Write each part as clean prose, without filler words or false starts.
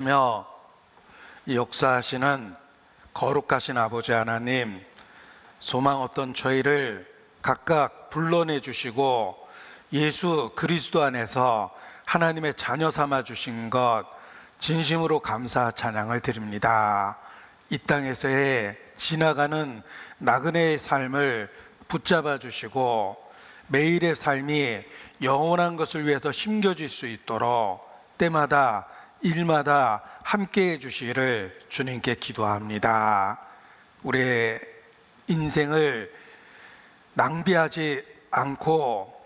며 역사하시는 거룩하신 아버지 하나님, 소망 없던 저희를 각각 불러내 주시고 예수 그리스도 안에서 하나님의 자녀 삼아 주신 것 진심으로 감사 찬양을 드립니다. 이 땅에서의 지나가는 나그네의 삶을 붙잡아 주시고 매일의 삶이 영원한 것을 위해서 심겨질 수 있도록 때마다 일마다 함께해 주시기를 주님께 기도합니다. 우리의 인생을 낭비하지 않고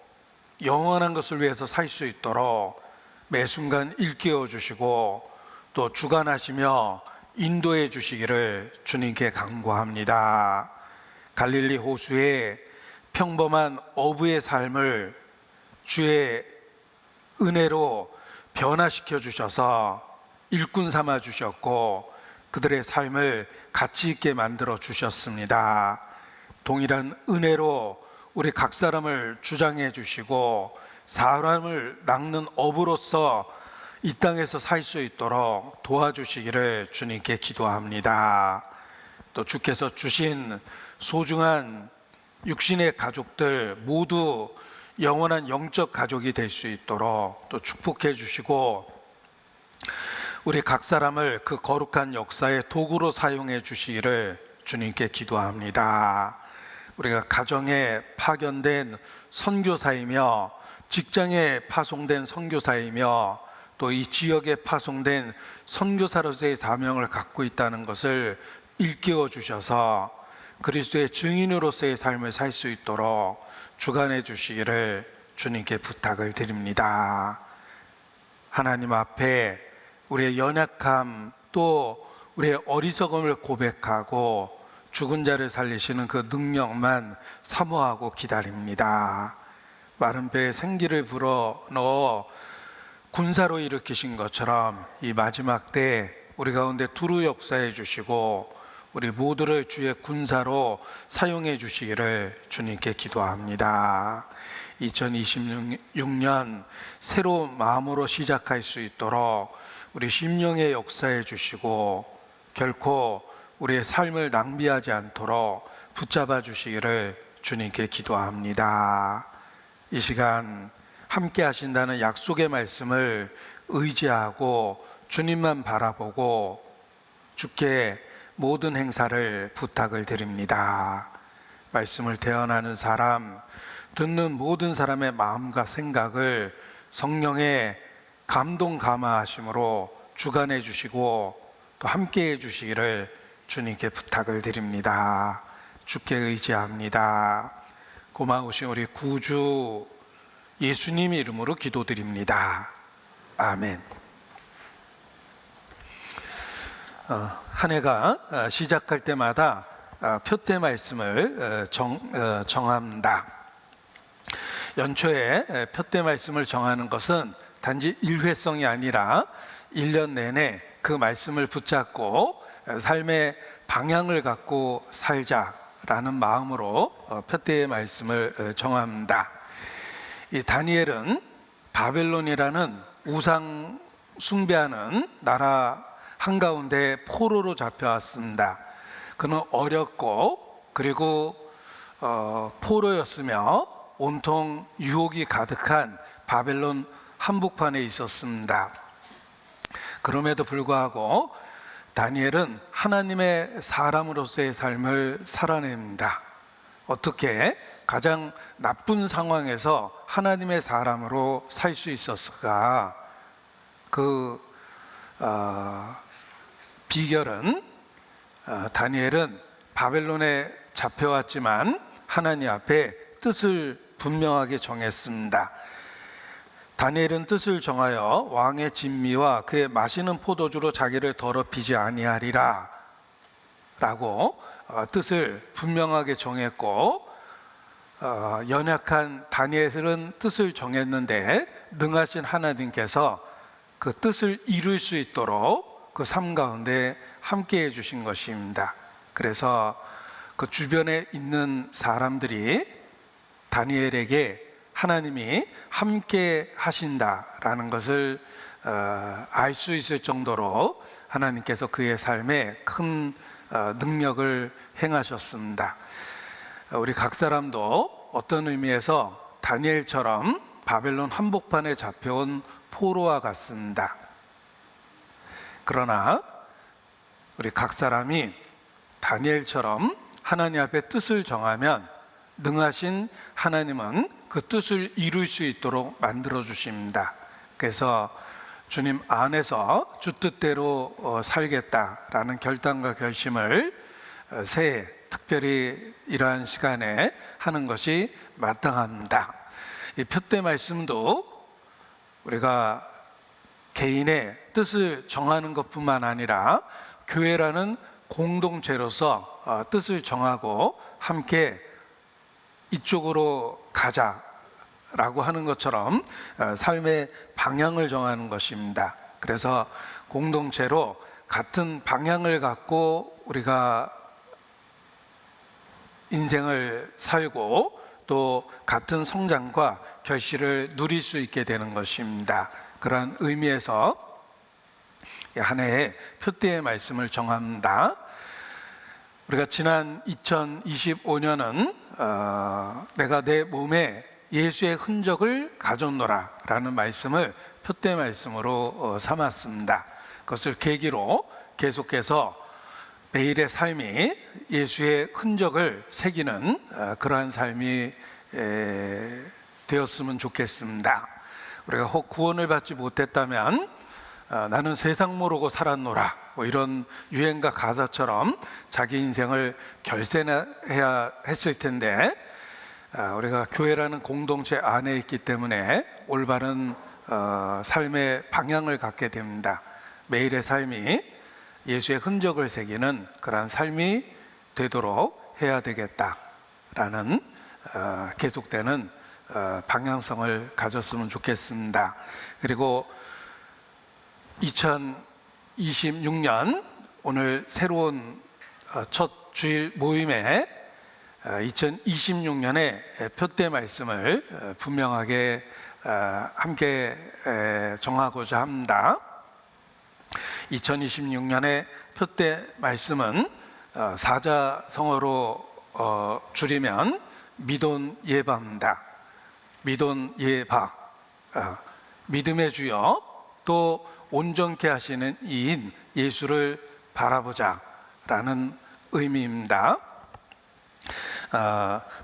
영원한 것을 위해서 살 수 있도록 매 순간 일깨워 주시고 또 주관하시며 인도해 주시기를 주님께 간구합니다. 갈릴리 호수의 평범한 어부의 삶을 주의 은혜로 변화시켜 주셔서 일꾼 삼아 주셨고 그들의 삶을 가치 있게 만들어 주셨습니다. 동일한 은혜로 우리 각 사람을 주장해 주시고 사람을 낚는 어부로서 이 땅에서 살 수 있도록 도와주시기를 주님께 기도합니다. 또 주께서 주신 소중한 육신의 가족들 모두 영원한 영적 가족이 될 수 있도록 또 축복해 주시고 우리 각 사람을 그 거룩한 역사의 도구로 사용해 주시기를 주님께 기도합니다. 우리가 가정에 파견된 선교사이며 직장에 파송된 선교사이며 또 이 지역에 파송된 선교사로서의 사명을 갖고 있다는 것을 일깨워 주셔서 그리스도의 증인으로서의 삶을 살 수 있도록 주관해 주시기를 주님께 부탁을 드립니다. 하나님 앞에 우리의 연약함 또 우리의 어리석음을 고백하고 죽은 자를 살리시는 그 능력만 사모하고 기다립니다. 마른 뼈에 생기를 불어넣어 군사로 일으키신 것처럼 이 마지막 때 우리 가운데 두루 역사해 주시고 우리 모두를 주의 군사로 사용해 주시기를 주님께 기도합니다. 2026년 새로운 마음으로 시작할 수 있도록 우리 심령에 역사해 주시고 결코 우리의 삶을 낭비하지 않도록 붙잡아 주시기를 주님께 기도합니다. 이 시간 함께 하신다는 약속의 말씀을 의지하고 주님만 바라보고 주께 모든 행사를 부탁을 드립니다. 말씀을 대언하는 사람, 듣는 모든 사람의 마음과 생각을 성령의 감동 감화하심으로 주관해 주시고 또 함께해 주시기를 주님께 부탁을 드립니다. 주께 의지합니다. 고마우신 우리 구주 예수님 이름으로 기도드립니다. 아멘. 한 해가 시작할 때마다 표대 말씀을 정합니다. 연초에 표대 말씀을 정하는 것은 단지 일회성이 아니라 1년 내내 그 말씀을 붙잡고 삶의 방향을 갖고 살자라는 마음으로 표대의 말씀을 정합니다. 이 다니엘은 바벨론이라는 우상 숭배하는 나라 한가운데 포로로 잡혀왔습니다. 그는 어렸고 그리고 포로였으며 온통 유혹이 가득한 바벨론 한복판에 있었습니다. 그럼에도 불구하고 다니엘은 하나님의 사람으로서의 삶을 살아냅니다. 어떻게 가장 나쁜 상황에서 하나님의 사람으로 살 수 있었을까? 그 비결은 다니엘은 바벨론에 잡혀왔지만 하나님 앞에 뜻을 분명하게 정했습니다. 다니엘은 뜻을 정하여 왕의 진미와 그의 마시는 포도주로 자기를 더럽히지 아니하리라 라고 뜻을 분명하게 정했고 연약한 다니엘은 뜻을 정했는데 능하신 하나님께서 그 뜻을 이룰 수 있도록 그 삶 가운데 함께해 주신 것입니다. 그래서 그 주변에 있는 사람들이 다니엘에게 하나님이 함께 하신다라는 것을 알 수 있을 정도로 하나님께서 그의 삶에 큰 능력을 행하셨습니다. 우리 각 사람도 어떤 의미에서 다니엘처럼 바벨론 한복판에 잡혀온 포로와 같습니다. 그러나 우리 각 사람이 다니엘처럼 하나님 앞에 뜻을 정하면 능하신 하나님은 그 뜻을 이룰 수 있도록 만들어 주십니다. 그래서 주님 안에서 주 뜻대로 살겠다라는 결단과 결심을 새해 특별히 이러한 시간에 하는 것이 마땅합니다. 이 표대 말씀도 우리가 개인의 뜻을 정하는 것뿐만 아니라 교회라는 공동체로서 뜻을 정하고 함께 이쪽으로 가자라고 하는 것처럼 삶의 방향을 정하는 것입니다. 그래서 공동체로 같은 방향을 갖고 우리가 인생을 살고 또 같은 성장과 결실을 누릴 수 있게 되는 것입니다. 그러한 의미에서 한 해의 표대의 말씀을 정합니다. 우리가 지난 2025년은 내가 내 몸에 예수의 흔적을 가졌노라 라는 말씀을 표대 말씀으로 삼았습니다. 그것을 계기로 계속해서 매일의 삶이 예수의 흔적을 새기는 그러한 삶이 되었으면 좋겠습니다. 우리가 혹 구원을 받지 못했다면 나는 세상 모르고 살았노라 이런 유행가 가사처럼 자기 인생을 결세해야 했을 텐데 우리가 교회라는 공동체 안에 있기 때문에 올바른 삶의 방향을 갖게 됩니다. 매일의 삶이 예수의 흔적을 새기는 그러한 삶이 되도록 해야 되겠다라는 계속되는 방향성을 가졌으면 좋겠습니다. 그리고 2026년 오늘 새로운 첫 주일 모임에 2026년의 표대 말씀을 분명하게 함께 정하고자 합니다. 2026년의 표대 말씀은 사자성어로 줄이면 미돈 예바입니다. 미돈 예바, 믿음의 주여 또 온전케 하시는 이인 예수를 바라보자 라는 의미입니다.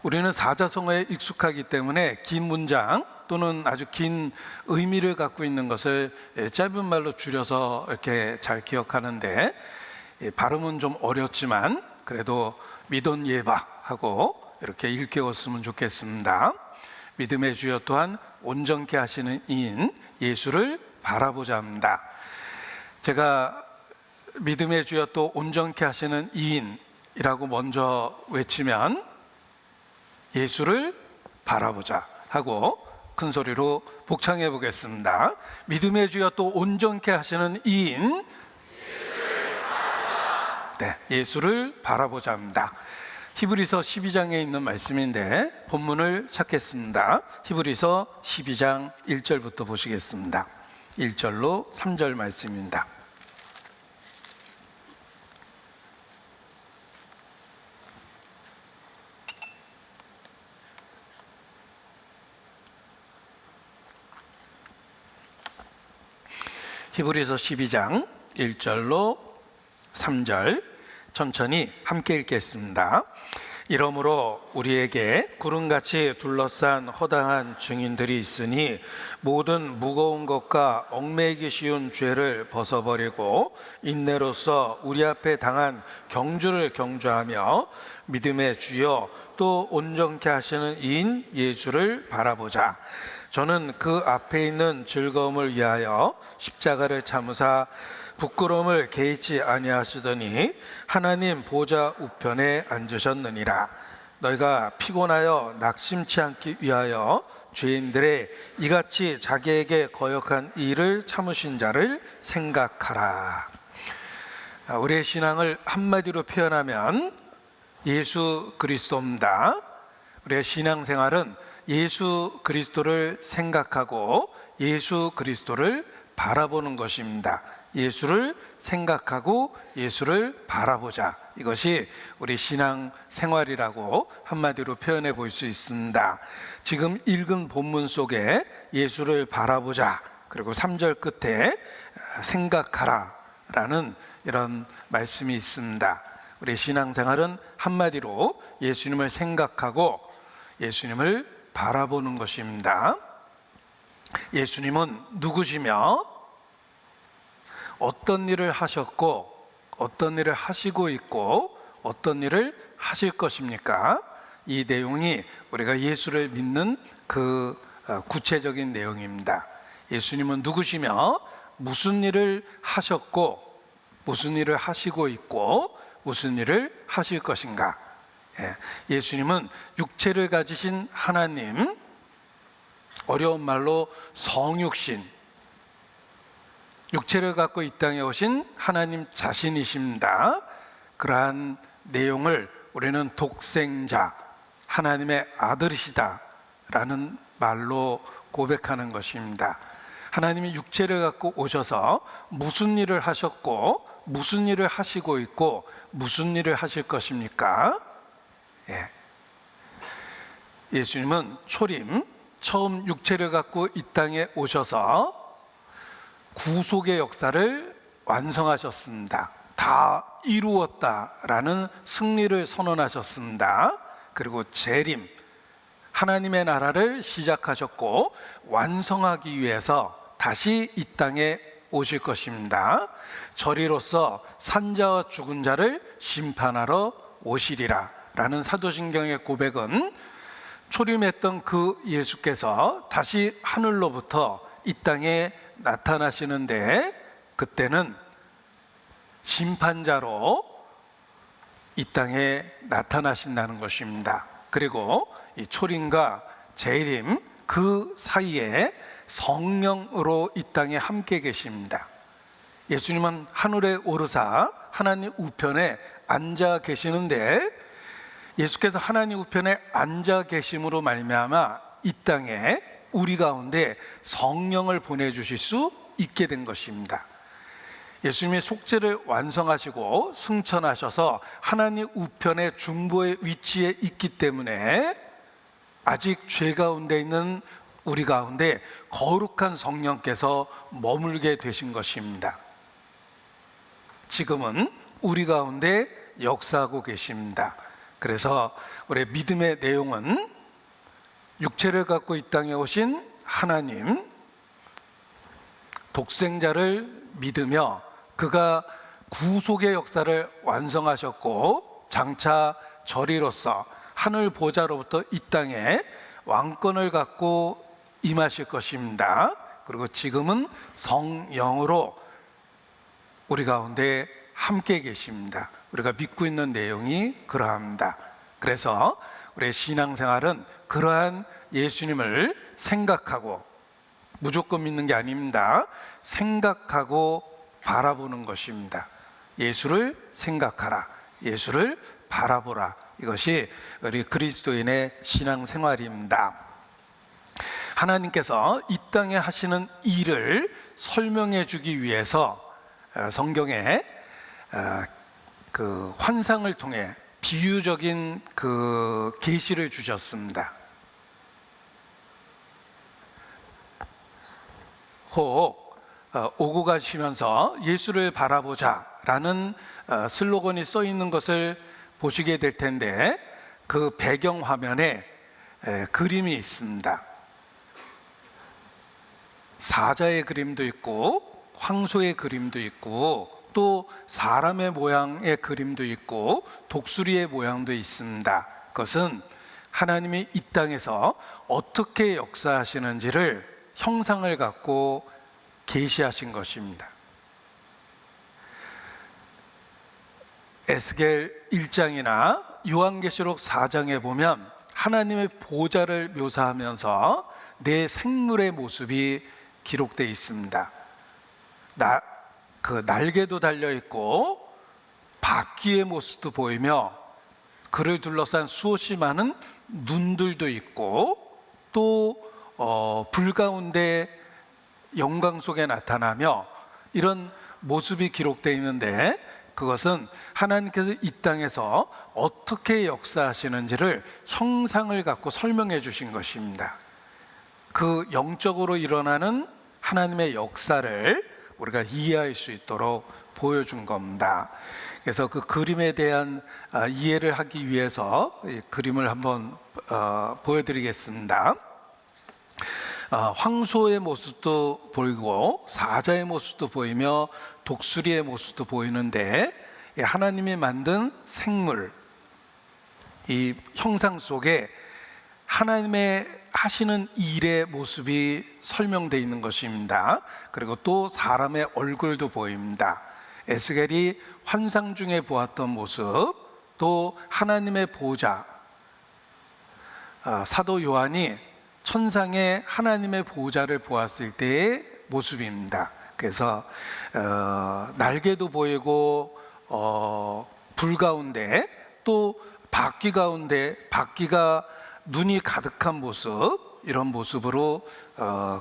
우리는 사자성어에 익숙하기 때문에 긴 문장 또는 아주 긴 의미를 갖고 있는 것을 짧은 말로 줄여서 이렇게 잘 기억하는데 발음은 좀 어렵지만 그래도 미돈 예바 하고 이렇게 일깨웠으면 좋겠습니다. 믿음의 주여 또한 온전케 하시는 이인 예수를 바라보자 합니다. 제가 믿음의 주여 또 온전케 하시는 이인이라고 먼저 외치면 예수를 바라보자 하고 큰 소리로 복창해 보겠습니다. 믿음의 주여 또 온전케 하시는 이인 예수를 바라보자 합니다. 히브리서 12장에 있는 말씀인데 본문을 찾겠습니다. 히브리서 12장 1절부터 보시겠습니다. 1절로 3절 말씀입니다. 히브리서 12장 1절로 3절 천천히 함께 읽겠습니다. 이러므로 우리에게 구름같이 둘러싼 허다한 증인들이 있으니 모든 무거운 것과 얽매이기 쉬운 죄를 벗어버리고 인내로써 우리 앞에 당한 경주를 경주하며 믿음의 주여 또 온전케 하시는 이인 예수를 바라보자. 저는 그 앞에 있는 즐거움을 위하여 십자가를 참으사 부끄러움을 개의치 아니하시더니 하나님 보좌 우편에 앉으셨느니라. 너희가 피곤하여 낙심치 않기 위하여 죄인들의 이같이 자기에게 거역한 일을 참으신 자를 생각하라. 우리의 신앙을 한마디로 표현하면 예수 그리스도입니다. 우리의 신앙생활은 예수 그리스도를 생각하고 예수 그리스도를 바라보는 것입니다. 예수를 생각하고 예수를 바라보자. 이것이 우리 신앙 생활이라고 한마디로 표현해 볼 수 있습니다. 지금 읽은 본문 속에 예수를 바라보자, 그리고 3절 끝에 생각하라 라는 이런 말씀이 있습니다. 우리 신앙생활은 한마디로 예수님을 생각하고 예수님을 바라보는 것입니다. 예수님은 누구시며 어떤 일을 하셨고 어떤 일을 하시고 있고 어떤 일을 하실 것입니까? 이 내용이 우리가 예수를 믿는 그 구체적인 내용입니다. 예수님은 누구시며 무슨 일을 하셨고 무슨 일을 하시고 있고 무슨 일을 하실 것인가? 예수님은 육체를 가지신 하나님, 어려운 말로 성육신, 육체를 갖고 이 땅에 오신 하나님 자신이십니다. 그러한 내용을 우리는 독생자, 하나님의 아들이시다 라는 말로 고백하는 것입니다. 하나님이 육체를 갖고 오셔서 무슨 일을 하셨고 무슨 일을 하시고 있고 무슨 일을 하실 것입니까? 예수님은 초림, 처음 육체를 갖고 이 땅에 오셔서 구속의 역사를 완성하셨습니다. 다 이루었다라는 승리를 선언하셨습니다. 그리고 재림, 하나님의 나라를 시작하셨고 완성하기 위해서 다시 이 땅에 오실 것입니다. 저리로서 산자와 죽은 자를 심판하러 오시리라 라는 사도신경의 고백은 초림했던 그 예수께서 다시 하늘로부터 이 땅에 나타나시는데, 그때는 심판자로 이 땅에 나타나신다는 것입니다. 그리고 이 초림과 재림 그 사이에 성령으로 이 땅에 함께 계십니다. 예수님은 하늘에 오르사 하나님 우편에 앉아 계시는데, 예수께서 하나님 우편에 앉아 계심으로 말미암아 이 땅에 우리 가운데 성령을 보내주실 수 있게 된 것입니다. 예수님이 속죄를 완성하시고 승천하셔서 하나님 우편의 중보의 위치에 있기 때문에 아직 죄 가운데 있는 우리 가운데 거룩한 성령께서 머물게 되신 것입니다. 지금은 우리 가운데 역사하고 계십니다. 그래서 우리 믿음의 내용은 육체를 갖고 이 땅에 오신 하나님, 독생자를 믿으며 그가 구속의 역사를 완성하셨고 장차 저리로서 하늘 보좌로부터 이 땅에 왕권을 갖고 임하실 것입니다. 그리고 지금은 성령으로 우리 가운데 함께 계십니다. 우리가 믿고 있는 내용이 그러합니다. 그래서 우리의 신앙생활은 그러한 예수님을 생각하고, 무조건 믿는 게 아닙니다. 생각하고 바라보는 것입니다. 예수를 생각하라, 예수를 바라보라. 이것이 우리 그리스도인의 신앙생활입니다. 하나님께서 이 땅에 하시는 일을 설명해 주기 위해서 성경에 그 환상을 통해 비유적인 그 계시를 주셨습니다. 혹 오고 가시면서 예수를 바라보자 라는 슬로건이 써 있는 것을 보시게 될 텐데, 그 배경 화면에 그림이 있습니다. 사자의 그림도 있고 황소의 그림도 있고 또 사람의 모양의 그림도 있고 독수리의 모양도 있습니다. 그것은 하나님이 이 땅에서 어떻게 역사하시는지를 형상을 갖고 계시하신 것입니다. 에스겔 1장이나 요한계시록 4장에 보면 하나님의 보좌를 묘사하면서 내 생물의 모습이 기록되어 있습니다. 그 날개도 달려 있고 바퀴의 모습도 보이며 그를 둘러싼 수없이 많은 눈들도 있고 또 불 가운데 영광 속에 나타나며 이런 모습이 기록되어 있는데, 그것은 하나님께서 이 땅에서 어떻게 역사하시는지를 형상을 갖고 설명해 주신 것입니다. 그 영적으로 일어나는 하나님의 역사를 우리가 이해할 수 있도록 보여준 겁니다. 그래서 그 그림에 대한 이해를 하기 위해서 이 그림을 한번 보여드리겠습니다. 황소의 모습도 보이고 사자의 모습도 보이며 독수리의 모습도 보이는데, 하나님이 만든 생물, 이 형상 속에 하나님의 하시는 일의 모습이 설명되어 있는 것입니다. 그리고 또 사람의 얼굴도 보입니다. 에스겔이 환상 중에 보았던 모습, 또 하나님의 보좌, 사도 요한이 천상의 하나님의 보좌를 보았을 때의 모습입니다. 그래서 날개도 보이고 불 가운데 또 바퀴 가운데 바퀴가 눈이 가득한 모습, 이런 모습으로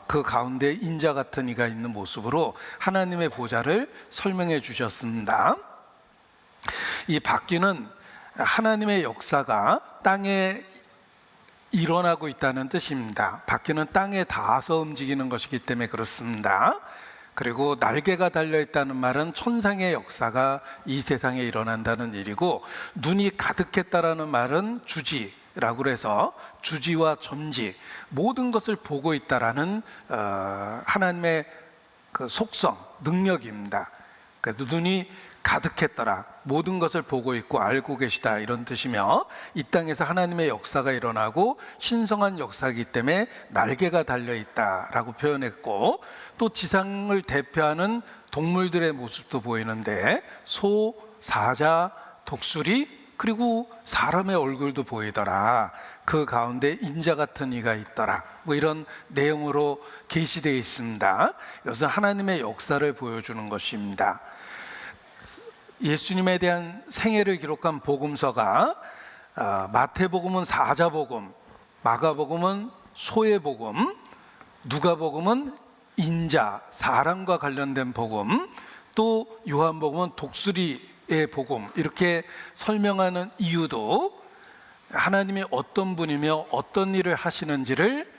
그 가운데 인자 같은 이가 있는 모습으로 하나님의 보좌를 설명해 주셨습니다. 이 바퀴는 하나님의 역사가 땅에 일어나고 있다는 뜻입니다. 바퀴는 땅에 닿아서 움직이는 것이기 때문에 그렇습니다. 그리고 날개가 달려있다는 말은 천상의 역사가 이 세상에 일어난다는 일이고, 눈이 가득했다라는 말은 주지라고 해서 주지와 전지, 모든 것을 보고 있다라는 하나님의 그 속성, 능력입니다. 그래서 눈이 가득했더라, 모든 것을 보고 있고 알고 계시다, 이런 뜻이며, 이 땅에서 하나님의 역사가 일어나고 신성한 역사이기 때문에 날개가 달려있다라고 표현했고, 또 지상을 대표하는 동물들의 모습도 보이는데 소, 사자, 독수리, 그리고 사람의 얼굴도 보이더라, 그 가운데 인자 같은 이가 있더라, 뭐 이런 내용으로 계시되어 있습니다. 이것은 하나님의 역사를 보여주는 것입니다. 예수님에 대한 생애를 기록한 복음서가 마태복음은 사자복음, 마가복음은 소의 복음, 누가복음은 인자, 사람과 관련된 복음, 또 요한복음은 독수리의 복음, 이렇게 설명하는 이유도 하나님이 어떤 분이며 어떤 일을 하시는지를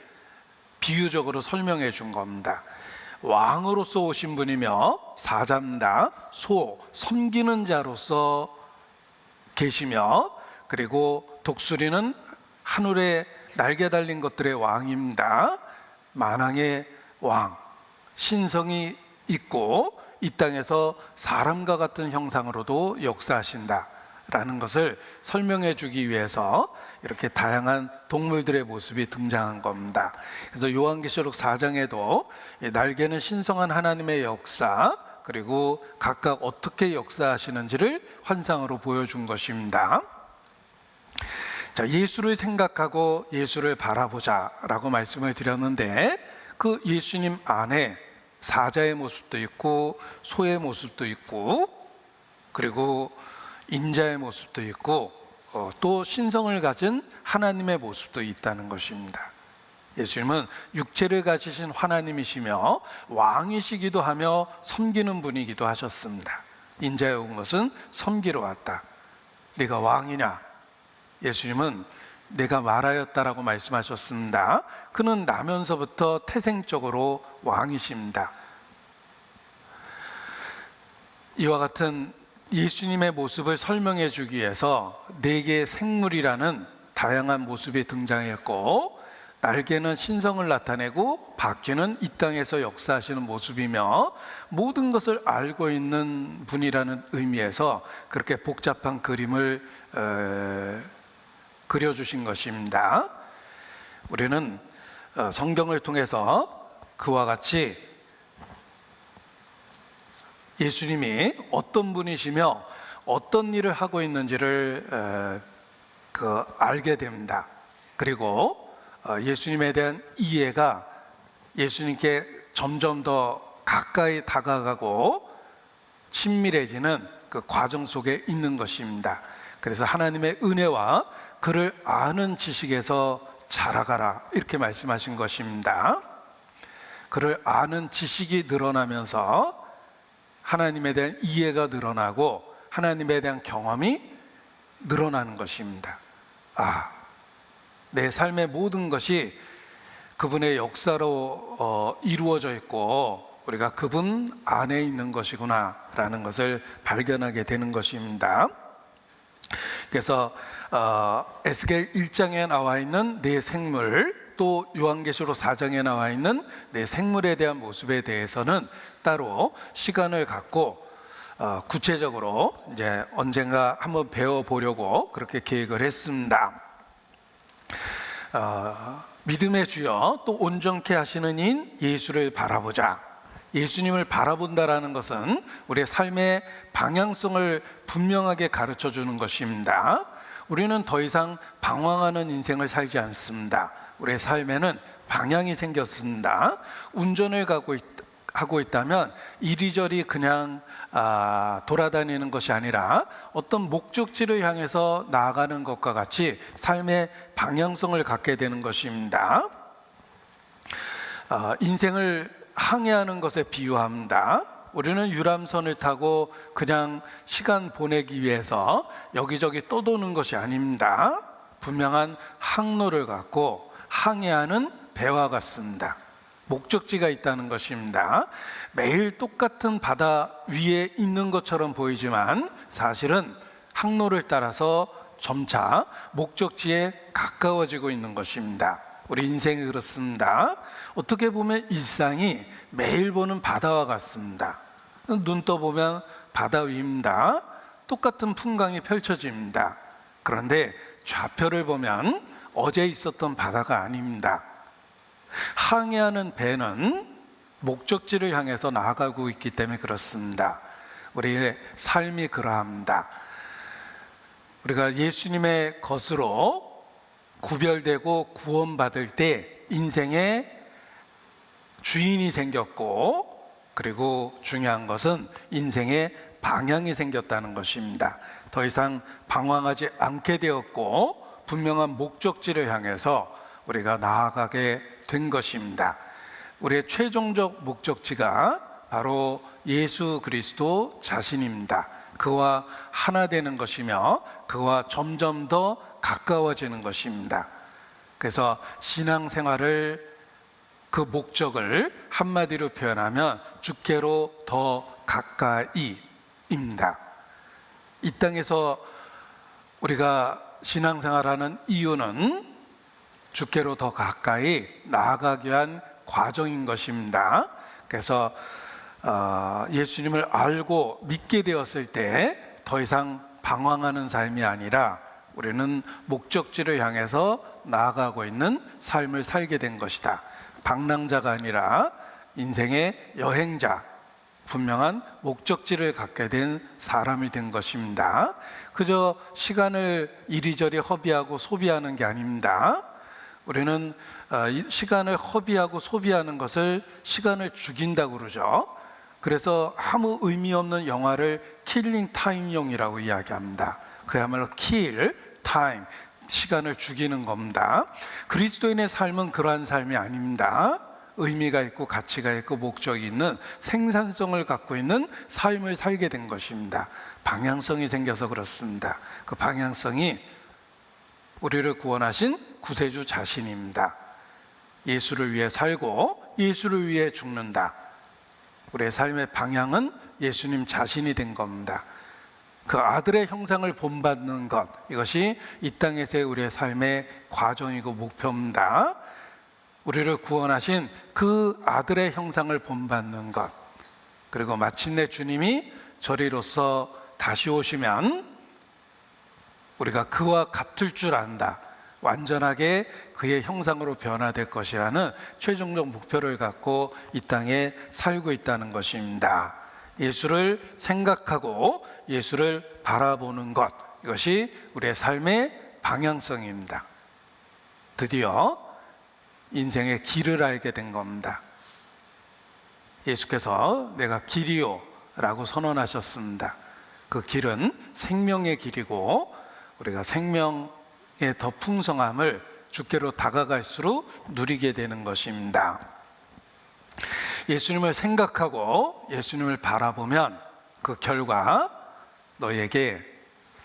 비유적으로 설명해 준 겁니다. 왕으로서 오신 분이며 사자입니다. 소, 섬기는 자로서 계시며, 그리고 독수리는 하늘에 날개 달린 것들의 왕입니다. 만왕의 왕, 신성이 있고 이 땅에서 사람과 같은 형상으로도 역사하신다라는 것을 설명해 주기 위해서 이렇게 다양한 동물들의 모습이 등장한 겁니다. 그래서 요한계시록 4장에도 날개는 신성한 하나님의 역사, 그리고 각각 어떻게 역사하시는지를 환상으로 보여준 것입니다. 자, 예수를 생각하고 예수를 바라보자라고 말씀을 드렸는데, 그 예수님 안에 사자의 모습도 있고 소의 모습도 있고, 그리고 인자의 모습도 있고, 또 신성을 가진 하나님의 모습도 있다는 것입니다. 예수님은 육체를 가지신 하나님이시며 왕이시기도 하며 섬기는 분이기도 하셨습니다. 인자에 온 것은 섬기러 왔다. 네가 왕이냐? 예수님은 내가 말하였다라고 말씀하셨습니다. 그는 나면서부터 태생적으로 왕이십니다. 이와 같은 예수님의 모습을 설명해 주기 위해서 네 개의 생물이라는 다양한 모습이 등장했고, 날개는 신성을 나타내고 바퀴는 이 땅에서 역사하시는 모습이며, 모든 것을 알고 있는 분이라는 의미에서 그렇게 복잡한 그림을 그려주신 것입니다. 우리는 성경을 통해서 그와 같이 예수님이 어떤 분이시며 어떤 일을 하고 있는지를 알게 됩니다. 그리고 예수님에 대한 이해가 예수님께 점점 더 가까이 다가가고 친밀해지는 그 과정 속에 있는 것입니다. 그래서 하나님의 은혜와 그를 아는 지식에서 자라가라, 이렇게 말씀하신 것입니다. 그를 아는 지식이 늘어나면서 하나님에 대한 이해가 늘어나고 하나님에 대한 경험이 늘어나는 것입니다. 내 삶의 모든 것이 그분의 역사로 이루어져 있고 우리가 그분 안에 있는 것이구나 라는 것을 발견하게 되는 것입니다. 그래서 에스겔 1장에 나와 있는 내 생물, 또 요한계시록 4장에 나와 있는 내 생물에 대한 모습에 대해서는 따로 시간을 갖고 구체적으로 이제 언젠가 한번 배워보려고 그렇게 계획을 했습니다. 믿음의 주여 또 온전케 하시는 인 예수를 바라보자. 예수님을 바라본다라는 것은 우리의 삶의 방향성을 분명하게 가르쳐 주는 것입니다. 우리는 더 이상 방황하는 인생을 살지 않습니다. 우리의 삶에는 방향이 생겼습니다. 운전을 하고 있다면 이리저리 그냥 돌아다니는 것이 아니라 어떤 목적지를 향해서 나아가는 것과 같이 삶의 방향성을 갖게 되는 것입니다. 인생을 항해하는 것에 비유합니다. 우리는 유람선을 타고 그냥 시간 보내기 위해서 여기저기 떠도는 것이 아닙니다. 분명한 항로를 갖고 항해하는 배와 같습니다. 목적지가 있다는 것입니다. 매일 똑같은 바다 위에 있는 것처럼 보이지만 사실은 항로를 따라서 점차 목적지에 가까워지고 있는 것입니다. 우리 인생이 그렇습니다. 어떻게 보면 일상이 매일 보는 바다와 같습니다. 눈 떠보면 바다 위입니다. 똑같은 풍광이 펼쳐집니다. 그런데 좌표를 보면 어제 있었던 바다가 아닙니다. 항해하는 배는 목적지를 향해서 나아가고 있기 때문에 그렇습니다. 우리의 삶이 그러합니다. 우리가 예수님의 것으로 구별되고 구원받을 때 인생의 주인이 생겼고, 그리고 중요한 것은 인생의 방향이 생겼다는 것입니다. 더 이상 방황하지 않게 되었고 분명한 목적지를 향해서 우리가 나아가게 된 것입니다. 우리의 최종적 목적지가 바로 예수 그리스도 자신입니다. 그와 하나 되는 것이며 그와 점점 더 가까워지는 것입니다. 그래서 신앙생활을 그 목적을 한마디로 표현하면 주께로 더 가까이입니다. 이 땅에서 우리가 신앙생활하는 이유는 주께로 더 가까이 나아가기 위한 과정인 것입니다. 그래서 예수님을 알고 믿게 되었을 때 더 이상 방황하는 삶이 아니라 우리는 목적지를 향해서 나아가고 있는 삶을 살게 된 것이다. 방랑자가 아니라 인생의 여행자, 분명한 목적지를 갖게 된 사람이 된 것입니다. 그저 시간을 이리저리 허비하고 소비하는 게 아닙니다. 우리는 시간을 허비하고 소비하는 것을 시간을 죽인다고 그러죠. 그래서 아무 의미 없는 영화를 킬링 타임용이라고 이야기합니다. 그야말로 킬 타임, 시간을 죽이는 겁니다. 그리스도인의 삶은 그러한 삶이 아닙니다. 의미가 있고 가치가 있고 목적이 있는 생산성을 갖고 있는 삶을 살게 된 것입니다. 방향성이 생겨서 그렇습니다. 그 방향성이 우리를 구원하신 구세주 자신입니다. 예수를 위해 살고 예수를 위해 죽는다. 우리의 삶의 방향은 예수님 자신이 된 겁니다. 그 아들의 형상을 본받는 것, 이것이 이 땅에서의 우리의 삶의 과정이고 목표입니다. 우리를 구원하신 그 아들의 형상을 본받는 것, 그리고 마침내 주님이 저리로서 다시 오시면 우리가 그와 같을 줄 안다, 완전하게 그의 형상으로 변화될 것이라는 최종적 목표를 갖고 이 땅에 살고 있다는 것입니다. 예수를 생각하고 예수를 바라보는 것, 이것이 우리의 삶의 방향성입니다. 드디어 인생의 길을 알게 된 겁니다. 예수께서 내가 길이요 라고 선언하셨습니다. 그 길은 생명의 길이고 우리가 생명의 더 풍성함을 주께로 다가갈수록 누리게 되는 것입니다. 예수님을 생각하고 예수님을 바라보면 그 결과 너에게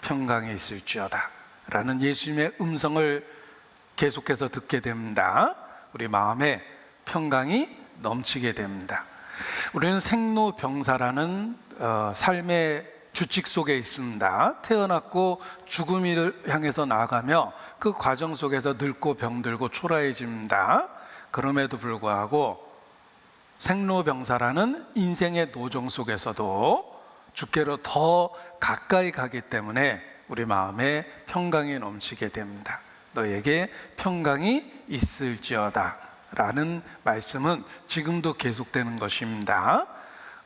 평강이 있을지어다 라는 예수님의 음성을 계속해서 듣게 됩니다. 우리 마음에 평강이 넘치게 됩니다. 우리는 생로병사라는 삶의 규칙 속에 있습니다. 태어났고 죽음을 향해서 나아가며 그 과정 속에서 늙고 병들고 초라해집니다. 그럼에도 불구하고 생로병사라는 인생의 노정 속에서도 주께로 더 가까이 가기 때문에 우리 마음에 평강이 넘치게 됩니다. 너에게 평강이 있을지어다 라는 말씀은 지금도 계속되는 것입니다.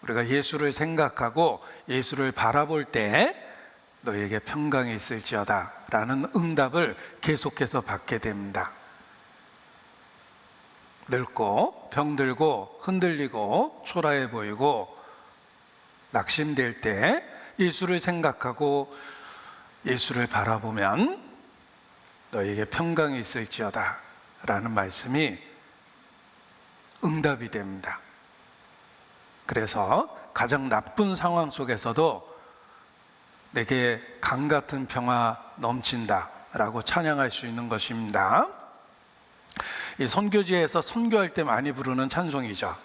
우리가 예수를 생각하고 예수를 바라볼 때 너에게 평강이 있을지어다 라는 응답을 계속해서 받게 됩니다. 늙고 병들고 흔들리고 초라해 보이고 낙심될 때 예수를 생각하고 예수를 바라보면 너에게 평강이 있을지어다 라는 말씀이 응답이 됩니다. 그래서 가장 나쁜 상황 속에서도 내게 강 같은 평화 넘친다 라고 찬양할 수 있는 것입니다. 이 선교지에서 선교할 때 많이 부르는 찬송이죠.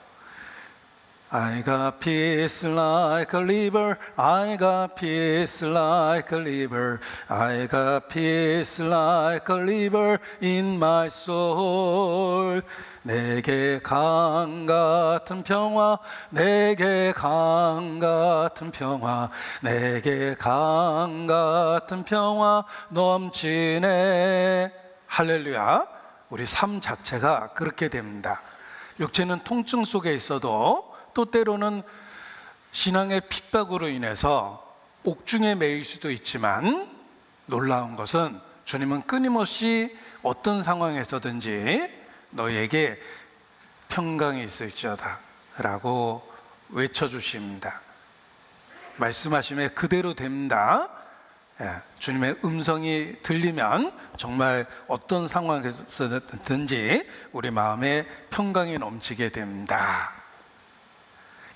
I got peace like a river, I got peace like a river, I got peace like a river in my soul. 내게 강 같은 평화, 내게 강 같은 평화, 내게 강 같은 평화 넘치네. 할렐루야. 우리 삶 자체가 그렇게 됩니다. 육체는 통증 속에 있어도 또 때로는 신앙의 핍박으로 인해서 옥중에 매일 수도 있지만 놀라운 것은 주님은 끊임없이 어떤 상황에서든지 너에게 평강이 있을지어다 라고 외쳐주십니다. 말씀하심에 그대로 됩니다. 주님의 음성이 들리면 정말 어떤 상황에서든지 우리 마음에 평강이 넘치게 됩니다.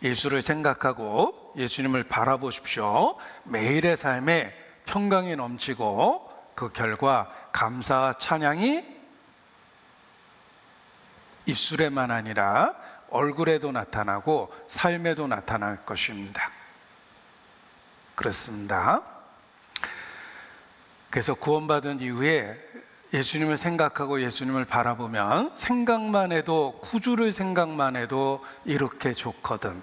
예수를 생각하고 예수님을 바라보십시오. 매일의 삶에 평강이 넘치고 그 결과 감사와 찬양이 입술에만 아니라 얼굴에도 나타나고 삶에도 나타날 것입니다. 그렇습니다. 그래서 구원받은 이후에 예수님을 생각하고 예수님을 바라보면 생각만 해도, 구주를 생각만 해도 이렇게 좋거든.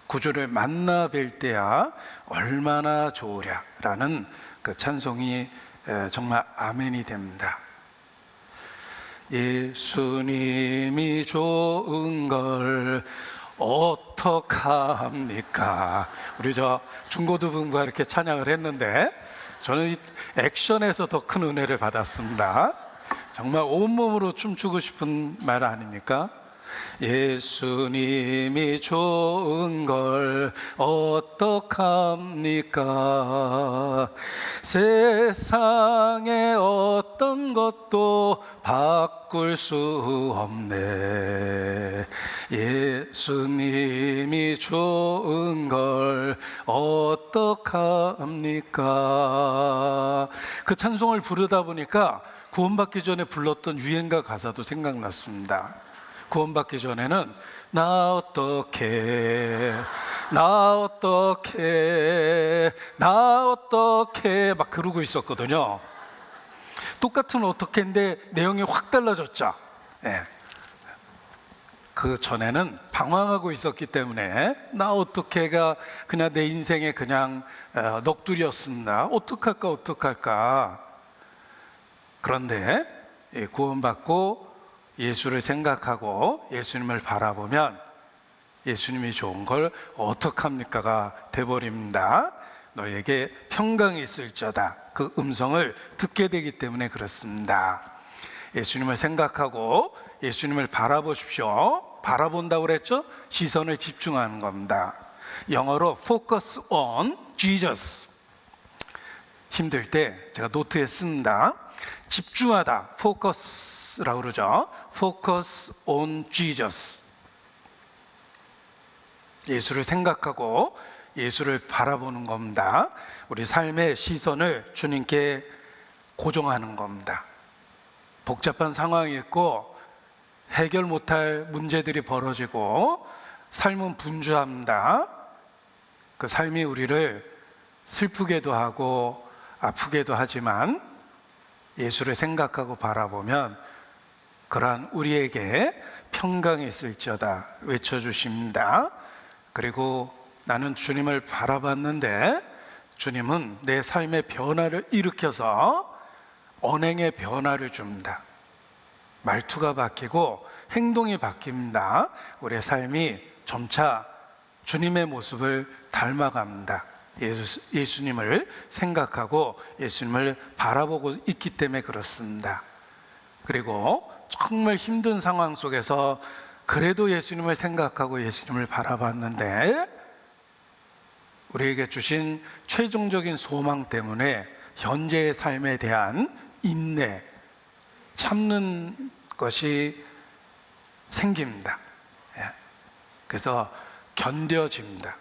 구주를 만나 뵐 때야 얼마나 좋으랴 라는 그 찬송이 정말 아멘이 됩니다. 예수님이 좋은 걸 어떡합니까? 우리 저 중고등부가 이렇게 찬양을 했는데 저는 이 액션에서 더 큰 은혜를 받았습니다. 정말 온몸으로 춤추고 싶은 말 아닙니까? 예수님이 좋은 걸 어떡합니까? 세상의 어떤 것도 바꿀 수 없네. 예수님이 좋은 걸 어떡합니까? 그 찬송을 부르다 보니까 구원받기 전에 불렀던 유행가 가사도 생각났습니다. 구원받기 전에는 나 어떡해 막 그러고 있었거든요. 똑같은 어떡해인데 내용이 확 달라졌죠. 그 전에는 방황하고 있었기 때문에 나 어떡해가 그냥 내 인생의 그냥 넋두리였습니다. 어떡할까. 그런데 구원받고 예수를 생각하고 예수님을 바라보면 예수님이 좋은 걸 어떡합니까가 돼버립니다. 너에게 평강이 있을지어다. 그 음성을 듣게 되기 때문에 그렇습니다. 예수님을 생각하고 예수님을 바라보십시오. 바라본다고 그랬죠? 시선을 집중하는 겁니다. 영어로 focus on Jesus. 힘들 때 제가 노트에 씁니다. 집중하다, focus라고 그러죠. Focus on Jesus. 예수를 생각하고 예수를 바라보는 겁니다. 우리 삶의 시선을 주님께 고정하는 겁니다. 복잡한 상황이 있고 해결 못할 문제들이 벌어지고 삶은 분주합니다. 그 삶이 우리를 슬프게도 하고 아프게도 하지만 예수를 생각하고 바라보면 그러한 우리에게 평강이 있을지어다 외쳐주십니다. 그리고 나는 주님을 바라봤는데 주님은 내 삶의 변화를 일으켜서 언행의 변화를 줍니다. 말투가 바뀌고 행동이 바뀝니다. 우리의 삶이 점차 주님의 모습을 닮아갑니다. 예수님을 생각하고 예수님을 바라보고 있기 때문에 그렇습니다. 그리고 정말 힘든 상황 속에서 그래도 예수님을 생각하고 예수님을 바라봤는데 우리에게 주신 최종적인 소망 때문에 현재의 삶에 대한 인내, 참는 것이 생깁니다. 그래서 견뎌집니다.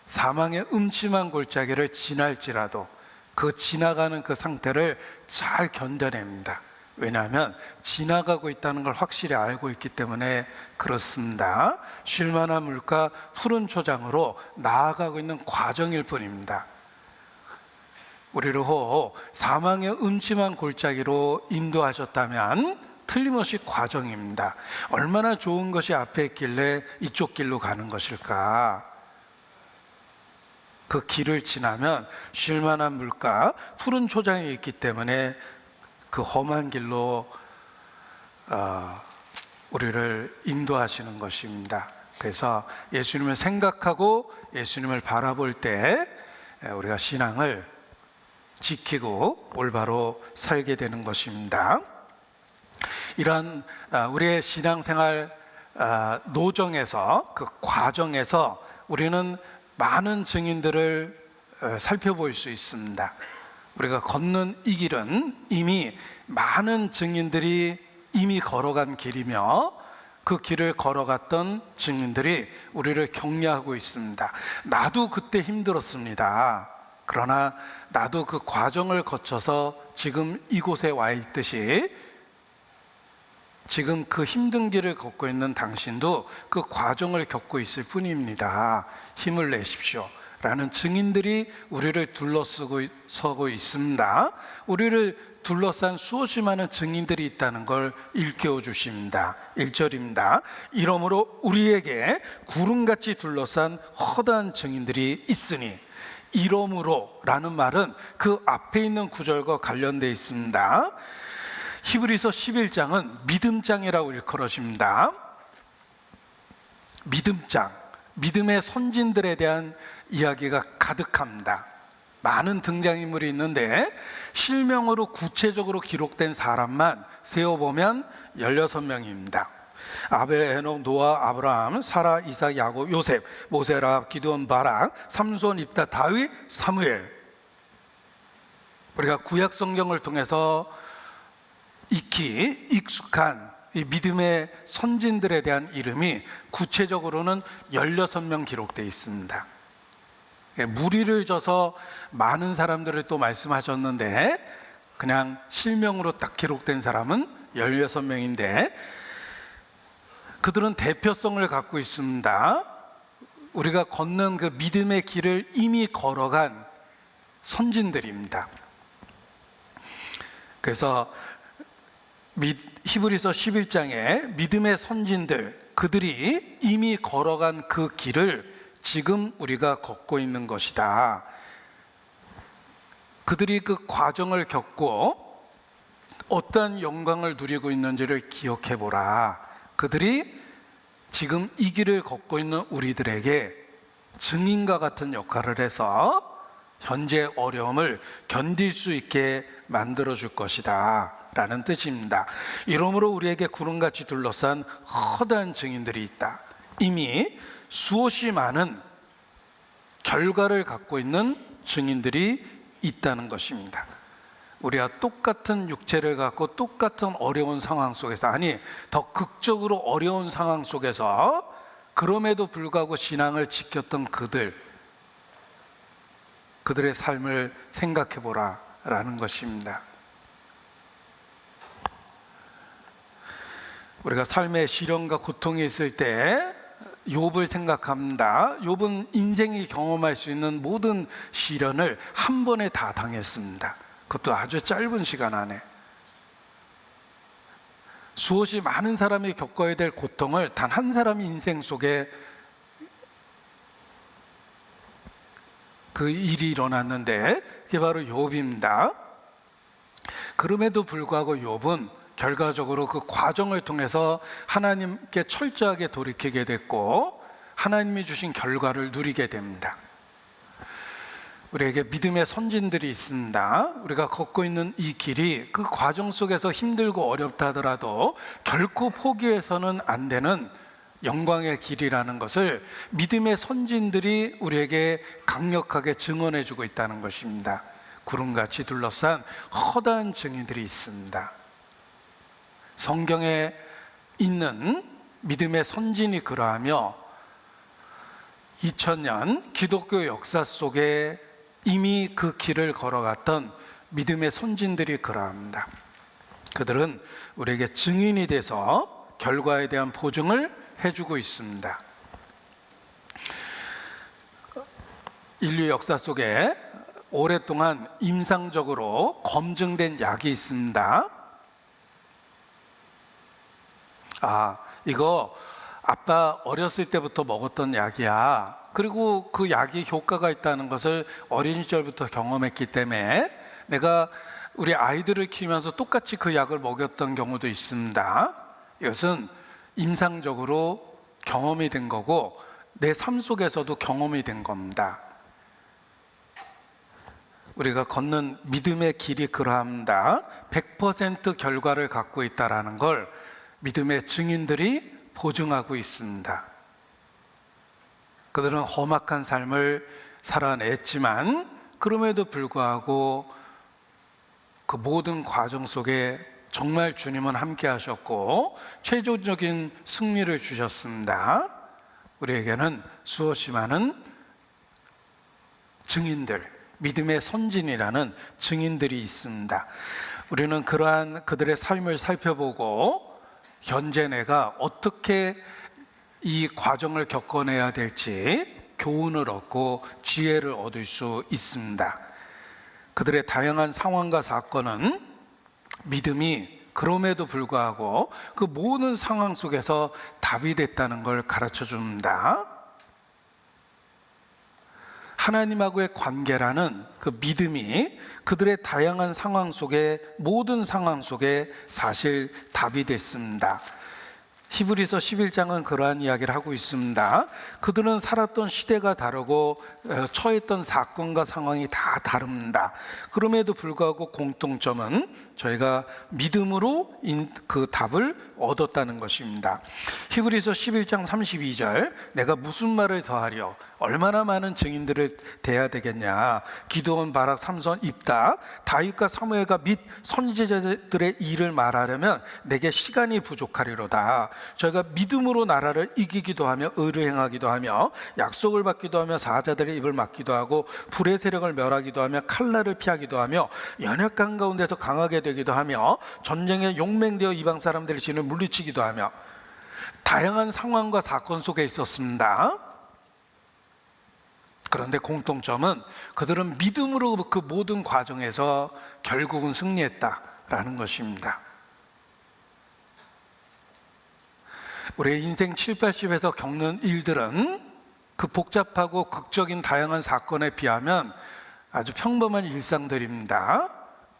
사망의 음침한 골짜기를 지날지라도 그 지나가는 그 상태를 잘 견뎌냅니다. 왜냐하면 지나가고 있다는 걸 확실히 알고 있기 때문에 그렇습니다. 쉴만한 물가 푸른 초장으로 나아가고 있는 과정일 뿐입니다. 우리를 혹 사망의 음침한 골짜기로 인도하셨다면 틀림없이 과정입니다. 얼마나 좋은 것이 앞에 있길래 이쪽 길로 가는 것일까? 그 길을 지나면 쉴만한 물가 푸른 초장이 있기 때문에 그 험한 길로 우리를 인도하시는 것입니다. 그래서 예수님을 생각하고 예수님을 바라볼 때 우리가 신앙을 지키고 올바로 살게 되는 것입니다. 이러한 우리의 신앙생활 노정에서 그 과정에서 우리는 많은 증인들을 살펴볼 수 있습니다. 우리가 걷는 이 길은 이미 많은 증인들이 이미 걸어간 길이며 그 길을 걸어갔던 증인들이 우리를 격려하고 있습니다. 나도 그때 힘들었습니다. 그러나 나도 그 과정을 거쳐서 지금 이곳에 와 있듯이 지금 그 힘든 길을 걷고 있는 당신도 그 과정을 겪고 있을 뿐입니다. 힘을 내십시오 라는 증인들이 우리를 둘러서고 있습니다. 우리를 둘러싼 수없이 많은 증인들이 있다는 걸 일깨워 주십니다. 1절입니다. 이러므로 우리에게 구름같이 둘러싼 허다한 증인들이 있으니, 이러므로 라는 말은 그 앞에 있는 구절과 관련되어 있습니다. 히브리서 11장은 믿음장이라고 일컬어집니다. 믿음장, 믿음의 선진들에 대한 이야기가 가득합니다. 많은 등장인물이 있는데 실명으로 구체적으로 기록된 사람만 세어보면 16명입니다. 아벨, 에녹, 노아, 아브라함, 사라, 이삭, 야곱, 요셉, 모세, 라합, 기드온, 바락, 삼손, 입다, 다윗, 사무엘. 우리가 구약 성경을 통해서 익히 익숙한 이 믿음의 선진들에 대한 이름이 구체적으로는 16명 기록되어 있습니다. 무리를 져서 많은 사람들을 또 말씀하셨는데 그냥 실명으로 딱 기록된 사람은 16명인데 그들은 대표성을 갖고 있습니다. 우리가 걷는 그 믿음의 길을 이미 걸어간 선진들입니다. 그래서 히브리서 11장에 믿음의 선진들, 그들이 이미 걸어간 그 길을 지금 우리가 걷고 있는 것이다. 그들이 그 과정을 겪고 어떤 영광을 누리고 있는지를 기억해 보라. 그들이 지금 이 길을 걷고 있는 우리들에게 증인과 같은 역할을 해서 현재 어려움을 견딜 수 있게 만들어 줄 것이다 라는 뜻입니다. 이러므로 우리에게 구름같이 둘러싼 허다한 증인들이 있다. 이미 수없이 많은 결과를 갖고 있는 증인들이 있다는 것입니다. 우리가 똑같은 육체를 갖고 똑같은 어려운 상황 속에서, 아니 더 극적으로 어려운 상황 속에서 그럼에도 불구하고 신앙을 지켰던 그들의 삶을 생각해 보라라는 것입니다. 우리가 삶의 시련과 고통이 있을 때 욥을 생각합니다. 욥은 인생이 경험할 수 있는 모든 시련을 한 번에 다 당했습니다. 그것도 아주 짧은 시간 안에. 수없이 많은 사람이 겪어야 될 고통을 단 한 사람이 인생 속에 그 일이 일어났는데 그게 바로 욥입니다. 그럼에도 불구하고 욥은 결과적으로 그 과정을 통해서 하나님께 철저하게 돌이키게 됐고 하나님이 주신 결과를 누리게 됩니다. 우리에게 믿음의 선진들이 있습니다. 우리가 걷고 있는 이 길이 그 과정 속에서 힘들고 어렵다 하더라도 결코 포기해서는 안 되는 영광의 길이라는 것을 믿음의 선진들이 우리에게 강력하게 증언해 주고 있다는 것입니다. 구름같이 둘러싼 허다한 증인들이 있습니다. 성경에 있는 믿음의 선진이 그러하며 2000년 기독교 역사 속에 이미 그 길을 걸어갔던 믿음의 선진들이 그러합니다. 그들은 우리에게 증인이 돼서 결과에 대한 보증을 해주고 있습니다. 인류 역사 속에 오랫동안 임상적으로 검증된 약이 있습니다. 이거 아빠 어렸을 때부터 먹었던 약이야. 그리고 그 약이 효과가 있다는 것을 어린 시절부터 경험했기 때문에 내가 우리 아이들을 키우면서 똑같이 그 약을 먹였던 경우도 있습니다. 이것은 임상적으로 경험이 된 거고 내 삶 속에서도 경험이 된 겁니다. 우리가 걷는 믿음의 길이 그러합니다. 100% 결과를 갖고 있다는 걸 믿음의 증인들이 보증하고 있습니다. 그들은 험악한 삶을 살아냈지만 그럼에도 불구하고 그 모든 과정 속에 정말 주님은 함께 하셨고 최종적인 승리를 주셨습니다. 우리에게는 수없이 많은 증인들, 믿음의 선진이라는 증인들이 있습니다. 우리는 그러한 그들의 삶을 살펴보고 현재 내가 어떻게 이 과정을 겪어내야 될지 교훈을 얻고 지혜를 얻을 수 있습니다. 그들의 다양한 상황과 사건은 믿음이 그럼에도 불구하고 그 모든 상황 속에서 답이 됐다는 걸 가르쳐 줍니다. 하나님하고의 관계라는 그 믿음이 그들의 다양한 상황 속에 모든 상황 속에 사실 답이 됐습니다. 히브리서 11장은 그러한 이야기를 하고 있습니다. 그들은 살았던 시대가 다르고 처했던 사건과 상황이 다 다릅니다. 그럼에도 불구하고 공통점은 저희가 믿음으로 그 답을 얻었다는 것입니다. 히브리서 11장 32절 내가 무슨 말을 더하려 얼마나 많은 증인들을 대야 되겠냐. 기드온, 바락, 삼손, 입다, 다윗과 사무엘과 및 선지자들의 일을 말하려면 내게 시간이 부족하리로다. 저희가 믿음으로 나라를 이기기도 하며 의를 행하기도 하며 약속을 받기도 하며 사자들의 입을 막기도 하고 불의 세력을 멸하기도 하며 칼날을 피하기도 하며 연약한 가운데서 강하게 되기도 하며 전쟁에 용맹되어 이방 사람들의 진을 물리치기도 하며 다양한 상황과 사건 속에 있었습니다. 그런데 공통점은 그들은 믿음으로 그 모든 과정에서 결국은 승리했다라는 것입니다. 우리의 인생 7, 80에서 겪는 일들은 그 복잡하고 극적인 다양한 사건에 비하면 아주 평범한 일상들입니다.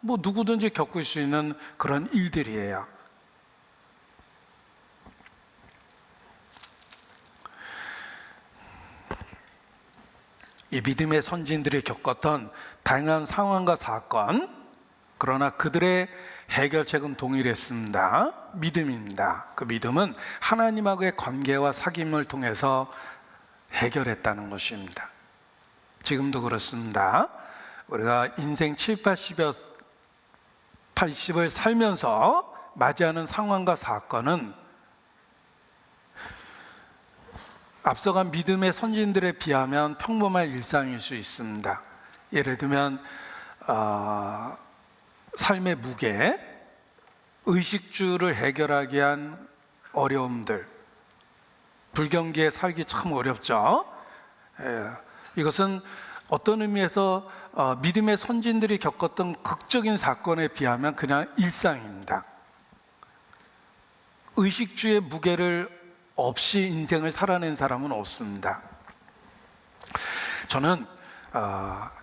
누구든지 겪을 수 있는 그런 일들이에요. 이 믿음의 선진들이 겪었던 다양한 상황과 사건, 그러나 그들의 해결책은 동일했습니다. 믿음입니다. 그 믿음은 하나님하고의 관계와 사귐을 통해서 해결했다는 것입니다. 지금도 그렇습니다. 우리가 인생 7, 80을 살면서 맞이하는 상황과 사건은 앞서간 믿음의 선진들에 비하면 평범한 일상일 수 있습니다. 예를 들면 삶의 무게, 의식주를 해결하기 위한 어려움들, 불경기에 살기 참 어렵죠. 이것은 어떤 의미에서 믿음의 선진들이 겪었던 극적인 사건에 비하면 그냥 일상입니다. 의식주의 무게를 없이 인생을 살아낸 사람은 없습니다. 저는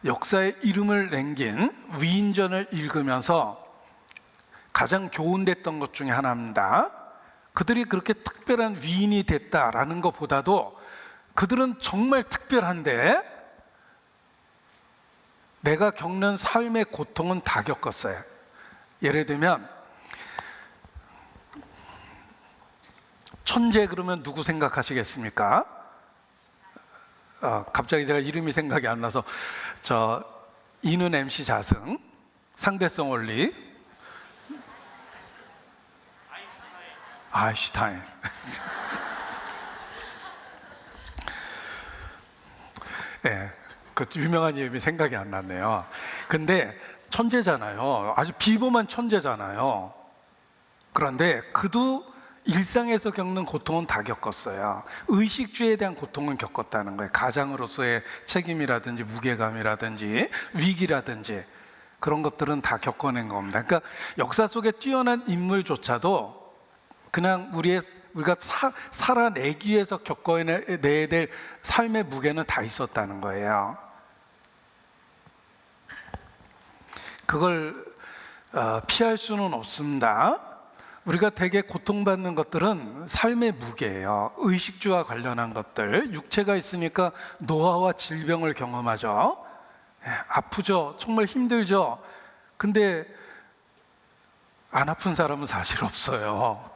역사에 이름을 남긴 위인전을 읽으면서 가장 교훈됐던 것 중에 하나입니다. 그들이 그렇게 특별한 위인이 됐다라는 것보다도 그들은 정말 특별한데 내가 겪는 삶의 고통은 다 겪었어요. 예를 들면 천재 그러면 누구 생각하시겠습니까? 갑자기 제가 이름이 생각이 안 나서 이는 MC 자승, 상대성 원리, 아인슈타인. 네, 그 유명한 이름이 생각이 안 났네요. 근데 천재잖아요. 아주 비범한 천재잖아요. 그런데 그도 일상에서 겪는 고통은 다 겪었어요. 의식주에 대한 고통은 겪었다는 거예요. 가장으로서의 책임이라든지 무게감이라든지 위기라든지 그런 것들은 다 겪어낸 겁니다. 그러니까 역사 속에 뛰어난 인물조차도 그냥 우리가 살아내기 위해서 겪어내야 될 삶의 무게는 다 있었다는 거예요. 그걸 피할 수는 없습니다. 우리가 되게 고통받는 것들은 삶의 무게예요. 의식주와 관련한 것들, 육체가 있으니까 노화와 질병을 경험하죠. 아프죠. 정말 힘들죠. 근데 안 아픈 사람은 사실 없어요.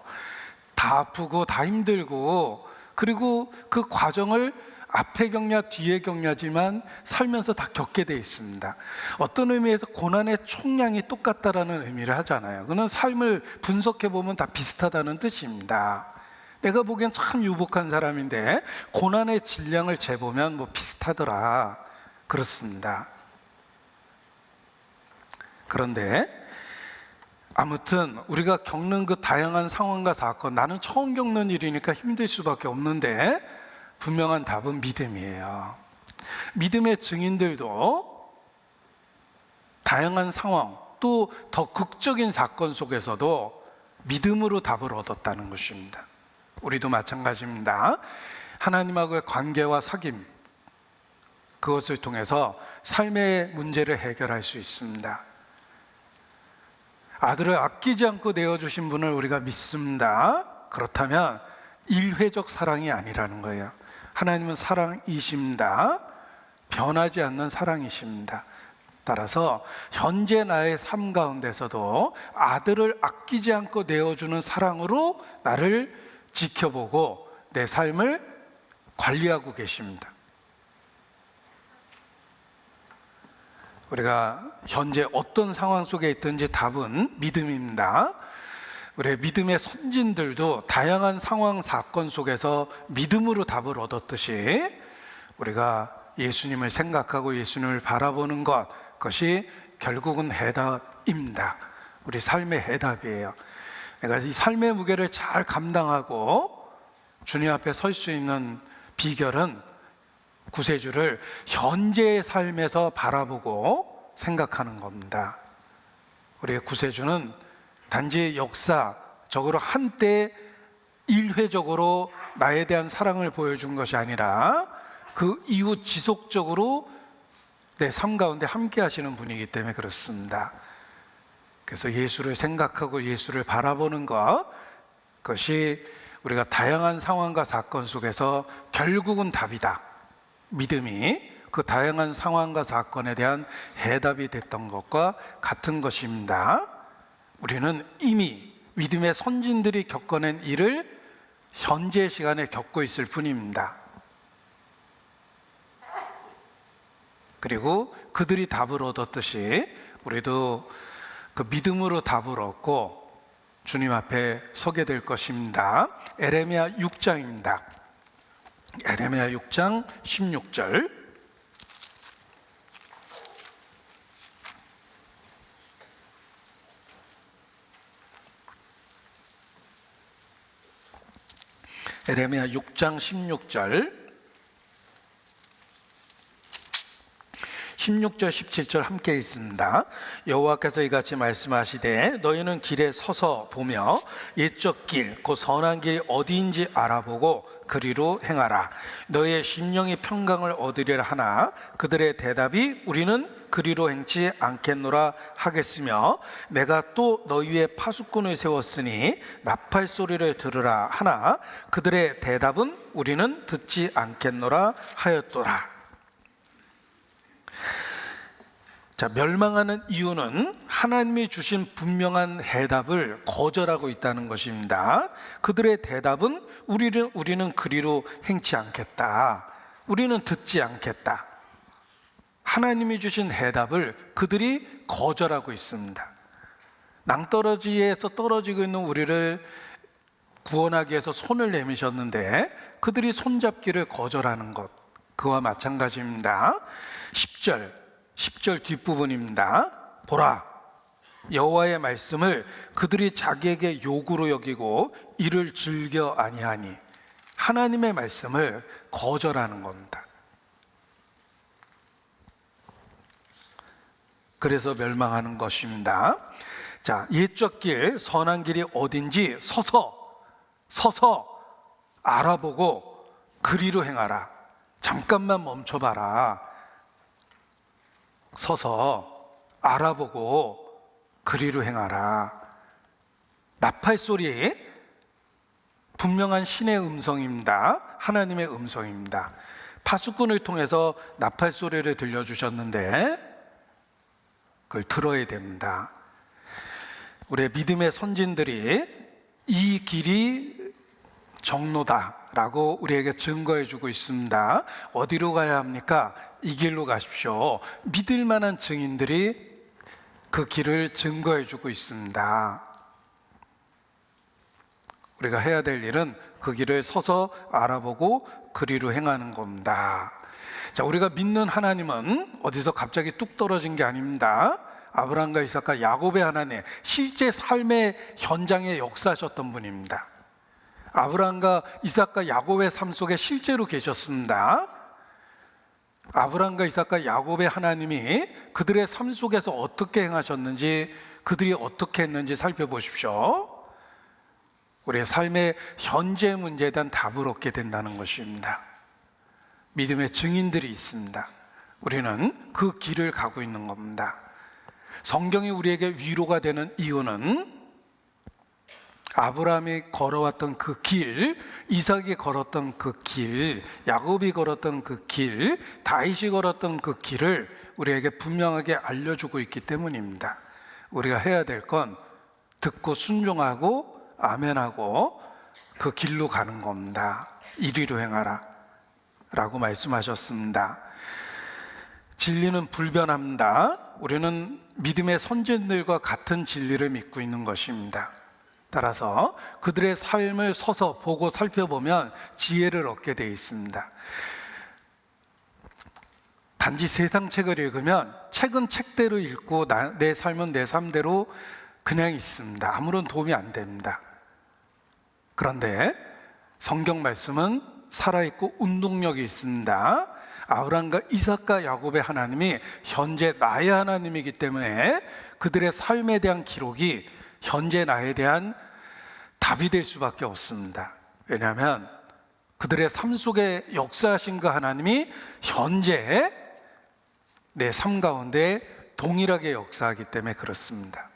다 아프고 다 힘들고, 그리고 그 과정을 앞에 겪냐 뒤에 겪냐지만 살면서 다 겪게 돼 있습니다. 어떤 의미에서 고난의 총량이 똑같다라는 의미를 하잖아요. 그는 삶을 분석해 보면 다 비슷하다는 뜻입니다. 내가 보기엔 참 유복한 사람인데 고난의 질량을 재보면 뭐 비슷하더라, 그렇습니다. 그런데 아무튼 우리가 겪는 그 다양한 상황과 사건, 나는 처음 겪는 일이니까 힘들 수밖에 없는데 분명한 답은 믿음이에요. 믿음의 증인들도 다양한 상황, 또 더 극적인 사건 속에서도 믿음으로 답을 얻었다는 것입니다. 우리도 마찬가지입니다. 하나님하고의 관계와 사귐, 그것을 통해서 삶의 문제를 해결할 수 있습니다. 아들을 아끼지 않고 내어주신 분을 우리가 믿습니다. 그렇다면 일회적 사랑이 아니라는 거예요. 하나님은 사랑이십니다. 변하지 않는 사랑이십니다. 따라서 현재 나의 삶 가운데서도 아들을 아끼지 않고 내어주는 사랑으로 나를 지켜보고 내 삶을 관리하고 계십니다. 우리가 현재 어떤 상황 속에 있든지 답은 믿음입니다. 우리 믿음의 선진들도 다양한 상황 사건 속에서 믿음으로 답을 얻었듯이 우리가 예수님을 생각하고 예수님을 바라보는 것, 그것이 결국은 해답입니다. 우리 삶의 해답이에요. 내가 이 삶의 무게를 잘 감당하고 주님 앞에 설 수 있는 비결은 구세주를 현재의 삶에서 바라보고 생각하는 겁니다. 우리의 구세주는 단지 역사적으로 한때 일회적으로 나에 대한 사랑을 보여준 것이 아니라 그 이후 지속적으로 내 삶 가운데 함께 하시는 분이기 때문에 그렇습니다. 그래서 예수를 생각하고 예수를 바라보는 것, 그것이 우리가 다양한 상황과 사건 속에서 결국은 답이다. 믿음이 그 다양한 상황과 사건에 대한 해답이 됐던 것과 같은 것입니다. 우리는 이미 믿음의 선진들이 겪어낸 일을 현재 시간에 겪고 있을 뿐입니다. 그리고 그들이 답을 얻었듯이 우리도 그 믿음으로 답을 얻고 주님 앞에 서게 될 것입니다. 에레미야 6장입니다. 에레미야 6장 16절. 에레미야 6장 16절, 16절 17절 함께 있습니다. 여호와께서 이같이 말씀하시되 너희는 길에 서서 보며 옛적 길 곧 선한 길이 어디인지 알아보고 그리로 행하라. 너희의 심령이 평강을 얻으리라 하나 그들의 대답이 우리는 그리로 행치 않겠노라 하겠으며 내가 또 너희 위에 파수꾼을 세웠으니 나팔 소리를 들으라 하나 그들의 대답은 우리는 듣지 않겠노라 하였더라. 자, 멸망하는 이유는 하나님이 주신 분명한 해답을 거절하고 있다는 것입니다. 그들의 대답은 우리는 그리로 행치 않겠다. 우리는 듣지 않겠다. 하나님이 주신 해답을 그들이 거절하고 있습니다. 낭떠러지에서 떨어지고 있는 우리를 구원하기 위해서 손을 내미셨는데 그들이 손잡기를 거절하는 것, 그와 마찬가지입니다. 10절 뒷부분입니다. 보라, 여호와의 말씀을 그들이 자기에게 요구로 여기고 이를 즐겨 아니하니, 하나님의 말씀을 거절하는 겁니다. 그래서 멸망하는 것입니다. 자, 옛적 길, 선한 길이 어딘지 서서 알아보고 그리로 행하라. 잠깐만 멈춰봐라. 서서 알아보고 그리로 행하라. 나팔 소리, 분명한 신의 음성입니다. 하나님의 음성입니다. 파수꾼을 통해서 나팔 소리를 들려주셨는데 그걸 들어야 됩니다. 우리의 믿음의 선진들이 이 길이 정로다라고 우리에게 증거해 주고 있습니다. 어디로 가야 합니까? 이 길로 가십시오. 믿을 만한 증인들이 그 길을 증거해 주고 있습니다. 우리가 해야 될 일은 그 길을 서서 알아보고 그리로 행하는 겁니다. 자, 우리가 믿는 하나님은 어디서 갑자기 뚝 떨어진 게 아닙니다. 아브라함과 이삭과 야곱의 하나님, 실제 삶의 현장에 역사하셨던 분입니다. 아브라함과 이삭과 야곱의 삶 속에 실제로 계셨습니다. 아브라함과 이삭과 야곱의 하나님이 그들의 삶 속에서 어떻게 행하셨는지, 그들이 어떻게 했는지 살펴보십시오. 우리의 삶의 현재 문제에 대한 답을 얻게 된다는 것입니다. 믿음의 증인들이 있습니다. 우리는 그 길을 가고 있는 겁니다. 성경이 우리에게 위로가 되는 이유는 아브라함이 걸어왔던 그 길, 이삭이 걸었던 그 길, 야곱이 걸었던 그 길, 다윗이 걸었던 그 길을 우리에게 분명하게 알려주고 있기 때문입니다. 우리가 해야 될 건 듣고 순종하고 아멘하고 그 길로 가는 겁니다. 이리로 행하라 라고 말씀하셨습니다. 진리는 불변합니다. 우리는 믿음의 선진들과 같은 진리를 믿고 있는 것입니다. 따라서 그들의 삶을 서서 보고 살펴보면 지혜를 얻게 되어 있습니다. 단지 세상 책을 읽으면 책은 책대로 읽고 내 삶은 내 삶대로 그냥 있습니다. 아무런 도움이 안 됩니다. 그런데 성경 말씀은 살아있고 운동력이 있습니다. 아브라함과 이삭과 야곱의 하나님이 현재 나의 하나님이기 때문에 그들의 삶에 대한 기록이 현재 나에 대한 답이 될 수밖에 없습니다. 왜냐하면 그들의 삶 속에 역사하신 그 하나님이 현재 내 삶 가운데 동일하게 역사하기 때문에 그렇습니다.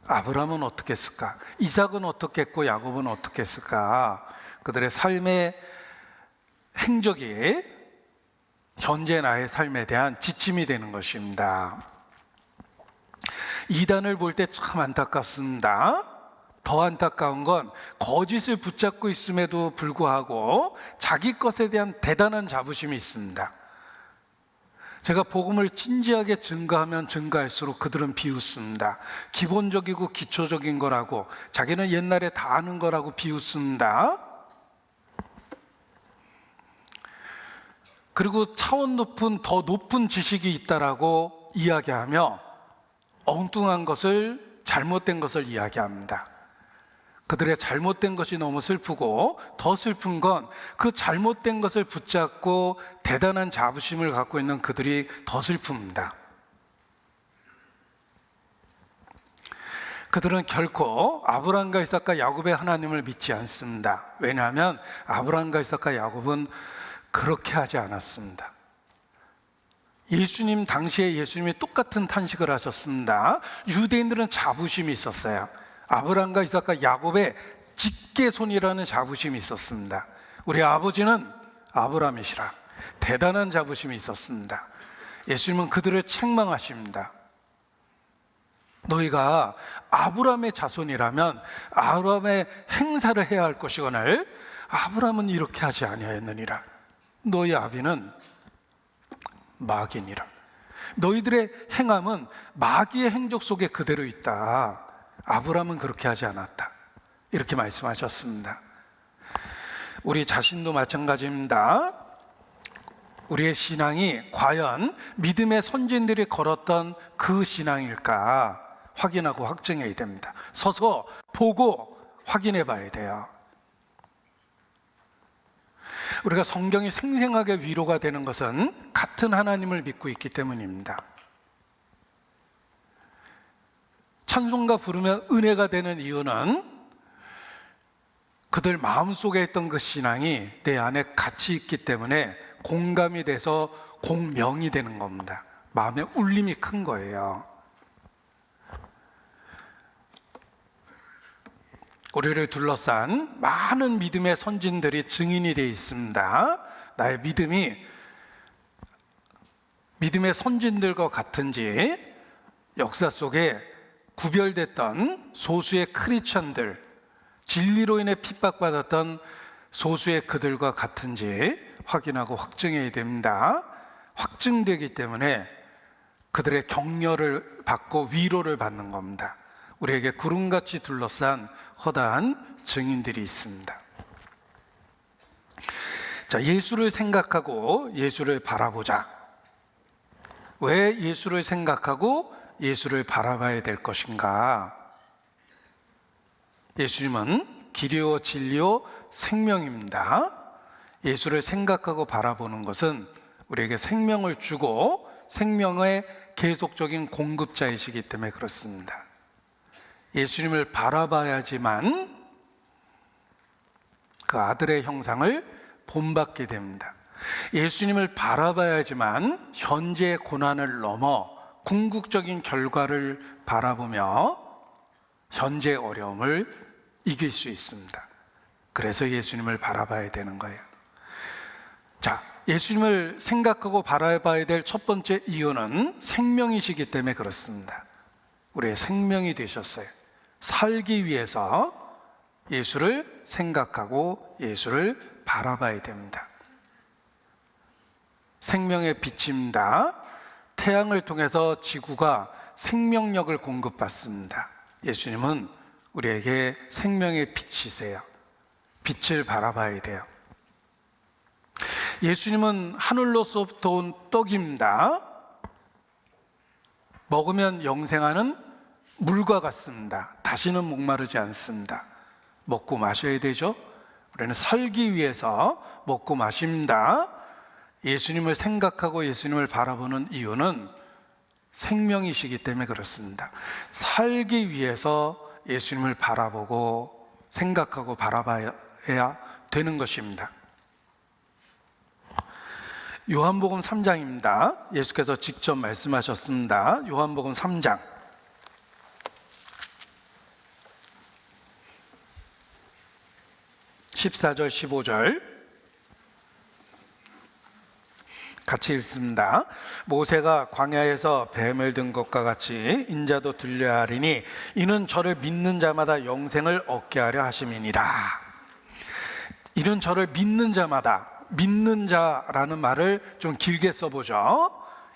아브라함은 어떻게 했을까? 이삭은 어떻게 했고 야곱은 어떻게 했을까? 그들의 삶의 행적이 현재 나의 삶에 대한 지침이 되는 것입니다. 이단을 볼 때 참 안타깝습니다. 더 안타까운 건 거짓을 붙잡고 있음에도 불구하고 자기 것에 대한 대단한 자부심이 있습니다. 제가 복음을 진지하게 증거하면 증거할수록 그들은 비웃습니다. 기본적이고 기초적인 거라고, 자기는 옛날에 다 아는 거라고 비웃습니다. 그리고 차원 높은 더 높은 지식이 있다라고 이야기하며 엉뚱한 것을, 잘못된 것을 이야기합니다. 그들의 잘못된 것이 너무 슬프고, 더 슬픈 건 그 잘못된 것을 붙잡고 대단한 자부심을 갖고 있는 그들이 더 슬픕니다. 그들은 결코 아브라함과 이삭과 야곱의 하나님을 믿지 않습니다. 왜냐하면 아브라함과 이삭과 야곱은 그렇게 하지 않았습니다. 예수님 당시에 예수님이 똑같은 탄식을 하셨습니다. 유대인들은 자부심이 있었어요. 아브라함과 이삭과 야곱의 직계손이라는 자부심이 있었습니다. 우리 아버지는 아브라함이시라. 대단한 자부심이 있었습니다. 예수님은 그들을 책망하십니다. 너희가 아브라함의 자손이라면 아브라함의 행사를 해야 할 것이거늘 아브라함은 이렇게 하지 아니하였느니라. 너희 아비는 마귀니라. 너희들의 행함은 마귀의 행적 속에 그대로 있다. 아브라함은 그렇게 하지 않았다. 이렇게 말씀하셨습니다. 우리 자신도 마찬가지입니다. 우리의 신앙이 과연 믿음의 선진들이 걸었던 그 신앙일까 확인하고 확증해야 됩니다. 서서 보고 확인해 봐야 돼요. 우리가 성경이 생생하게 위로가 되는 것은 같은 하나님을 믿고 있기 때문입니다. 찬송가 부르면 은혜가 되는 이유는 그들 마음속에 있던 그 신앙이 내 안에 같이 있기 때문에 공감이 돼서 공명이 되는 겁니다. 마음의 울림이 큰 거예요. 우리를 둘러싼 많은 믿음의 선진들이 증인이 되어 있습니다. 나의 믿음의 선진들과 같은지, 역사 속에 구별됐던 소수의 크리스천들, 진리로 인해 핍박받았던 소수의 그들과 같은지 확인하고 확증해야 됩니다. 확증되기 때문에 그들의 격려를 받고 위로를 받는 겁니다. 우리에게 구름같이 둘러싼 허다한 증인들이 있습니다. 자, 예수를 생각하고 예수를 바라보자. 왜 예수를 생각하고 예수를 바라봐야 될 것인가? 예수님은 길이요 진리요 생명입니다. 예수를 생각하고 바라보는 것은 우리에게 생명을 주고 생명의 계속적인 공급자이시기 때문에 그렇습니다. 예수님을 바라봐야지만 그 아들의 형상을 본받게 됩니다. 예수님을 바라봐야지만 현재의 고난을 넘어 궁극적인 결과를 바라보며 현재의 어려움을 이길 수 있습니다. 그래서 예수님을 바라봐야 되는 거예요. 자, 예수님을 생각하고 바라봐야 될 첫 번째 이유는 생명이시기 때문에 그렇습니다. 우리의 생명이 되셨어요. 살기 위해서 예수를 생각하고 예수를 바라봐야 됩니다. 생명의 빛입니다. 태양을 통해서 지구가 생명력을 공급받습니다. 예수님은 우리에게 생명의 빛이세요. 빛을 바라봐야 돼요. 예수님은 하늘로서부터 온 떡입니다. 먹으면 영생하는 물과 같습니다. 다시는 목마르지 않습니다. 먹고 마셔야 되죠. 우리는 살기 위해서 먹고 마십니다. 예수님을 생각하고 예수님을 바라보는 이유는 생명이시기 때문에 그렇습니다. 살기 위해서 예수님을 바라보고 생각하고 바라봐야 되는 것입니다. 요한복음 3장입니다. 예수께서 직접 말씀하셨습니다. 요한복음 3장 14절 15절 같이 읽습니다. 모세가 광야에서 뱀을 든 것과 같이 인자도 들려야 하리니 이는 저를 믿는 자마다 영생을 얻게 하려 하심이니라. 이는 저를 믿는 자마다, 믿는 자라는 말을 좀 길게 써보죠.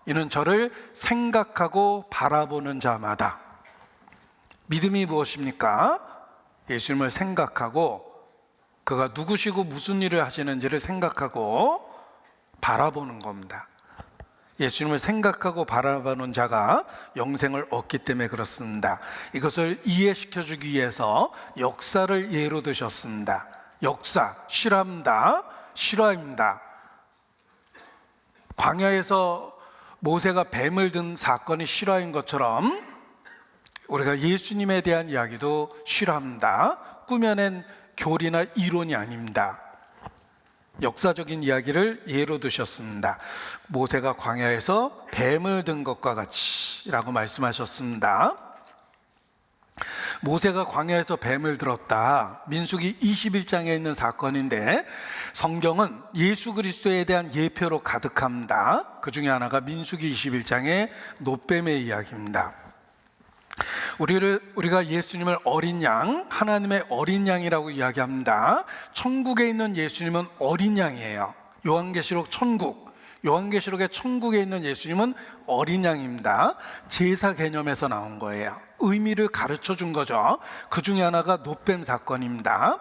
이는 저를 생각하고 바라보는 자마다. 믿음이 무엇입니까? 예수님을 생각하고 그가 누구시고 무슨 일을 하시는지를 생각하고 바라보는 겁니다. 예수님을 생각하고 바라보는 자가 영생을 얻기 때문에 그렇습니다. 이것을 이해시켜주기 위해서 역사를 예로 드셨습니다. 역사, 실화입니다. 광야에서 모세가 뱀을 든 사건이 실화인 것처럼 우리가 예수님에 대한 이야기도 실화입니다. 꾸며낸 교리나 이론이 아닙니다. 역사적인 이야기를 예로 드셨습니다. 모세가 광야에서 뱀을 든 것과 같이라고 말씀하셨습니다. 모세가 광야에서 뱀을 들었다. 민수기 21장에 있는 사건인데 성경은 예수 그리스도에 대한 예표로 가득합니다. 그 중에 하나가 민수기 21장의 놋뱀의 이야기입니다. 우리가 예수님을 어린 양, 하나님의 어린 양이라고 이야기합니다. 천국에 있는 예수님은 어린 양이에요. 요한계시록의 천국에 있는 예수님은 어린 양입니다. 제사 개념에서 나온 거예요. 의미를 가르쳐 준 거죠. 그 중에 하나가 놋뱀 사건입니다.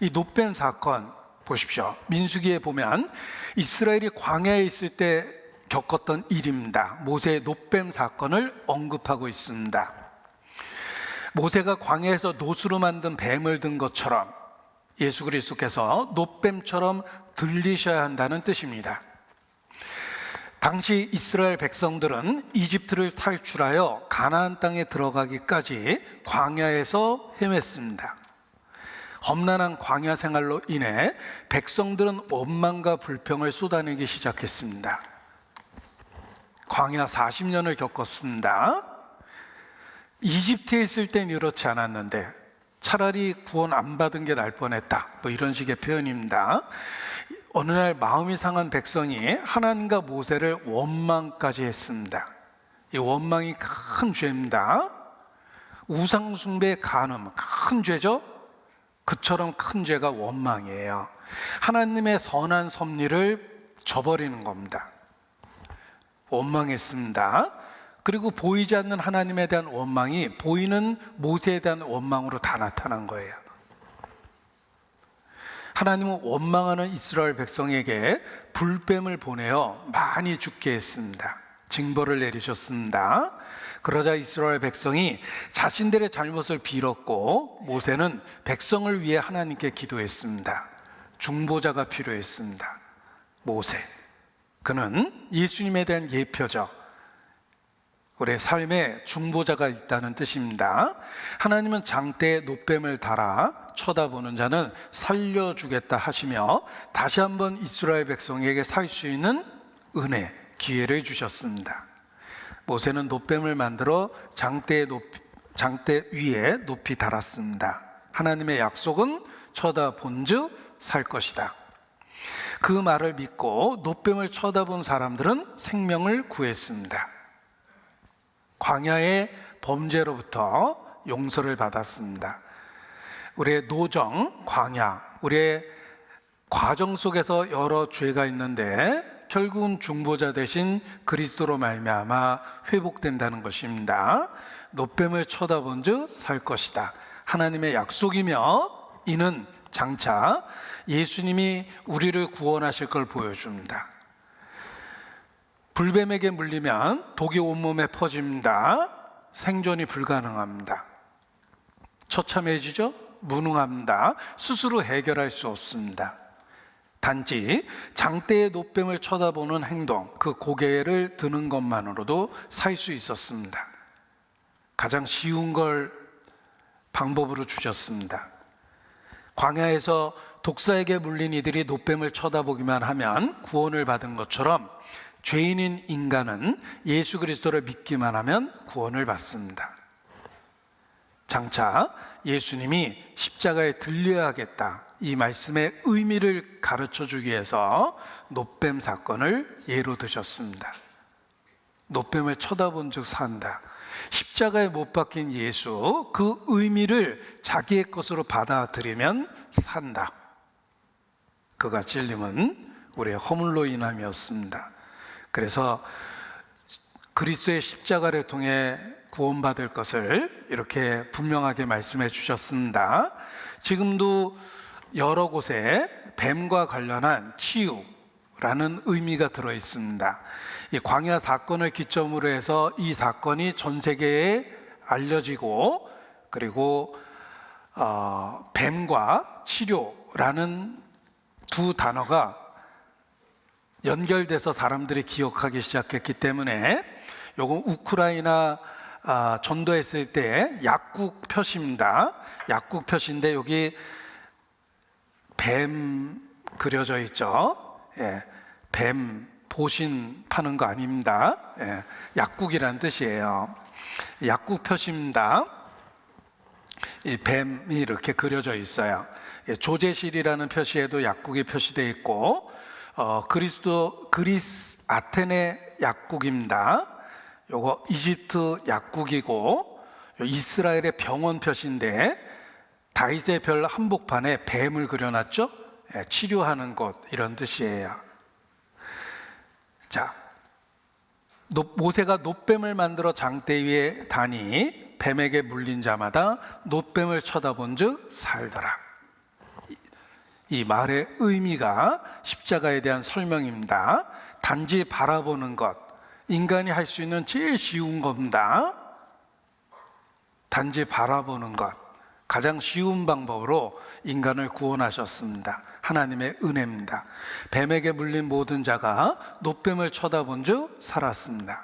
이 놋뱀 사건 보십시오. 민수기에 보면 이스라엘이 광야에 있을 때 겪었던 일입니다. 모세의 놋뱀 사건을 언급하고 있습니다. 모세가 광야에서 놋으로 만든 뱀을 든 것처럼 예수 그리스도께서 놋뱀처럼 들리셔야 한다는 뜻입니다. 당시 이스라엘 백성들은 이집트를 탈출하여 가나안 땅에 들어가기까지 광야에서 헤맸습니다. 험난한 광야 생활로 인해 백성들은 원망과 불평을 쏟아내기 시작했습니다. 광야 40년을 겪었습니다. 이집트에 있을 땐 이렇지 않았는데 차라리 구원 안 받은 게 나을 뻔했다, 이런 식의 표현입니다. 어느 날 마음이 상한 백성이 하나님과 모세를 원망까지 했습니다. 이 원망이 큰 죄입니다. 우상 숭배의 간음, 큰 죄죠. 그처럼 큰 죄가 원망이에요. 하나님의 선한 섭리를 저버리는 겁니다. 원망했습니다. 그리고 보이지 않는 하나님에 대한 원망이 보이는 모세에 대한 원망으로 다 나타난 거예요. 하나님은 원망하는 이스라엘 백성에게 불뱀을 보내어 많이 죽게 했습니다. 징벌을 내리셨습니다. 그러자 이스라엘 백성이 자신들의 잘못을 빌었고 모세는 백성을 위해 하나님께 기도했습니다. 중보자가 필요했습니다. 모세, 그는 예수님에 대한 예표죠. 우리의 삶에 중보자가 있다는 뜻입니다. 하나님은 장대에 놋뱀을 달아 쳐다보는 자는 살려주겠다 하시며 다시 한번 이스라엘 백성에게 살 수 있는 은혜, 기회를 주셨습니다. 모세는 놋뱀을 만들어 장대 위에 높이 달았습니다. 하나님의 약속은 쳐다본즉 살 것이다. 그 말을 믿고 놋뱀을 쳐다본 사람들은 생명을 구했습니다. 광야의 범죄로부터 용서를 받았습니다. 우리의 노정, 광야, 우리의 과정 속에서 여러 죄가 있는데 결국은 중보자 대신 그리스도로 말미암아 회복된다는 것입니다. 놋뱀을 쳐다본 즉 살 것이다. 하나님의 약속이며 이는 장차 예수님이 우리를 구원하실 걸 보여줍니다. 불뱀에게 물리면 독이 온몸에 퍼집니다. 생존이 불가능합니다. 처참해지죠? 무능합니다. 스스로 해결할 수 없습니다. 단지 장대의 놋뱀을 쳐다보는 행동, 그 고개를 드는 것만으로도 살 수 있었습니다. 가장 쉬운 걸 방법으로 주셨습니다. 광야에서 독사에게 물린 이들이 놋뱀을 쳐다보기만 하면 구원을 받은 것처럼 죄인인 인간은 예수 그리스도를 믿기만 하면 구원을 받습니다. 장차 예수님이 십자가에 들려야겠다, 이 말씀의 의미를 가르쳐주기 위해서 놋뱀 사건을 예로 드셨습니다. 놋뱀을 쳐다본 즉 산다. 십자가에 못 박힌 예수, 그 의미를 자기의 것으로 받아들이면 산다. 그가 찔림은 우리의 허물로 인함이었습니다. 그래서 그리스도의 십자가를 통해 구원받을 것을 이렇게 분명하게 말씀해 주셨습니다. 지금도 여러 곳에 뱀과 관련한 치유, 라는 의미가 들어 있습니다. 이 광야 사건을 기점으로 해서 이 사건이 전 세계에 알려지고, 그리고 뱀과 치료라는 두 단어가 연결돼서 사람들이 기억하기 시작했기 때문에, 요건 우크라이나 전도했을 때 약국 표시입니다. 약국 표시인데 여기 뱀 그려져 있죠. 예, 뱀 보신 파는 거 아닙니다. 예, 약국이란 뜻이에요. 약국 표시입니다. 이 뱀이 이렇게 그려져 있어요. 예, 조제실이라는 표시에도 약국이 표시되어 있고, 그리스 아테네 약국입니다. 요거 이집트 약국이고, 이스라엘의 병원 표시인데 다윗의 별 한복판에 뱀을 그려놨죠. 예, 치료하는 곳, 이런 뜻이에요. 자, 모세가 놋뱀을 만들어 장대 위에 다니 뱀에게 물린 자마다 놋뱀을 쳐다본 즉 살더라. 이 말의 의미가 십자가에 대한 설명입니다. 단지 바라보는 것, 인간이 할 수 있는 제일 쉬운 겁니다. 단지 바라보는 것, 가장 쉬운 방법으로 인간을 구원하셨습니다. 하나님의 은혜입니다. 뱀에게 물린 모든 자가 놋뱀을 쳐다본 즉 살았습니다.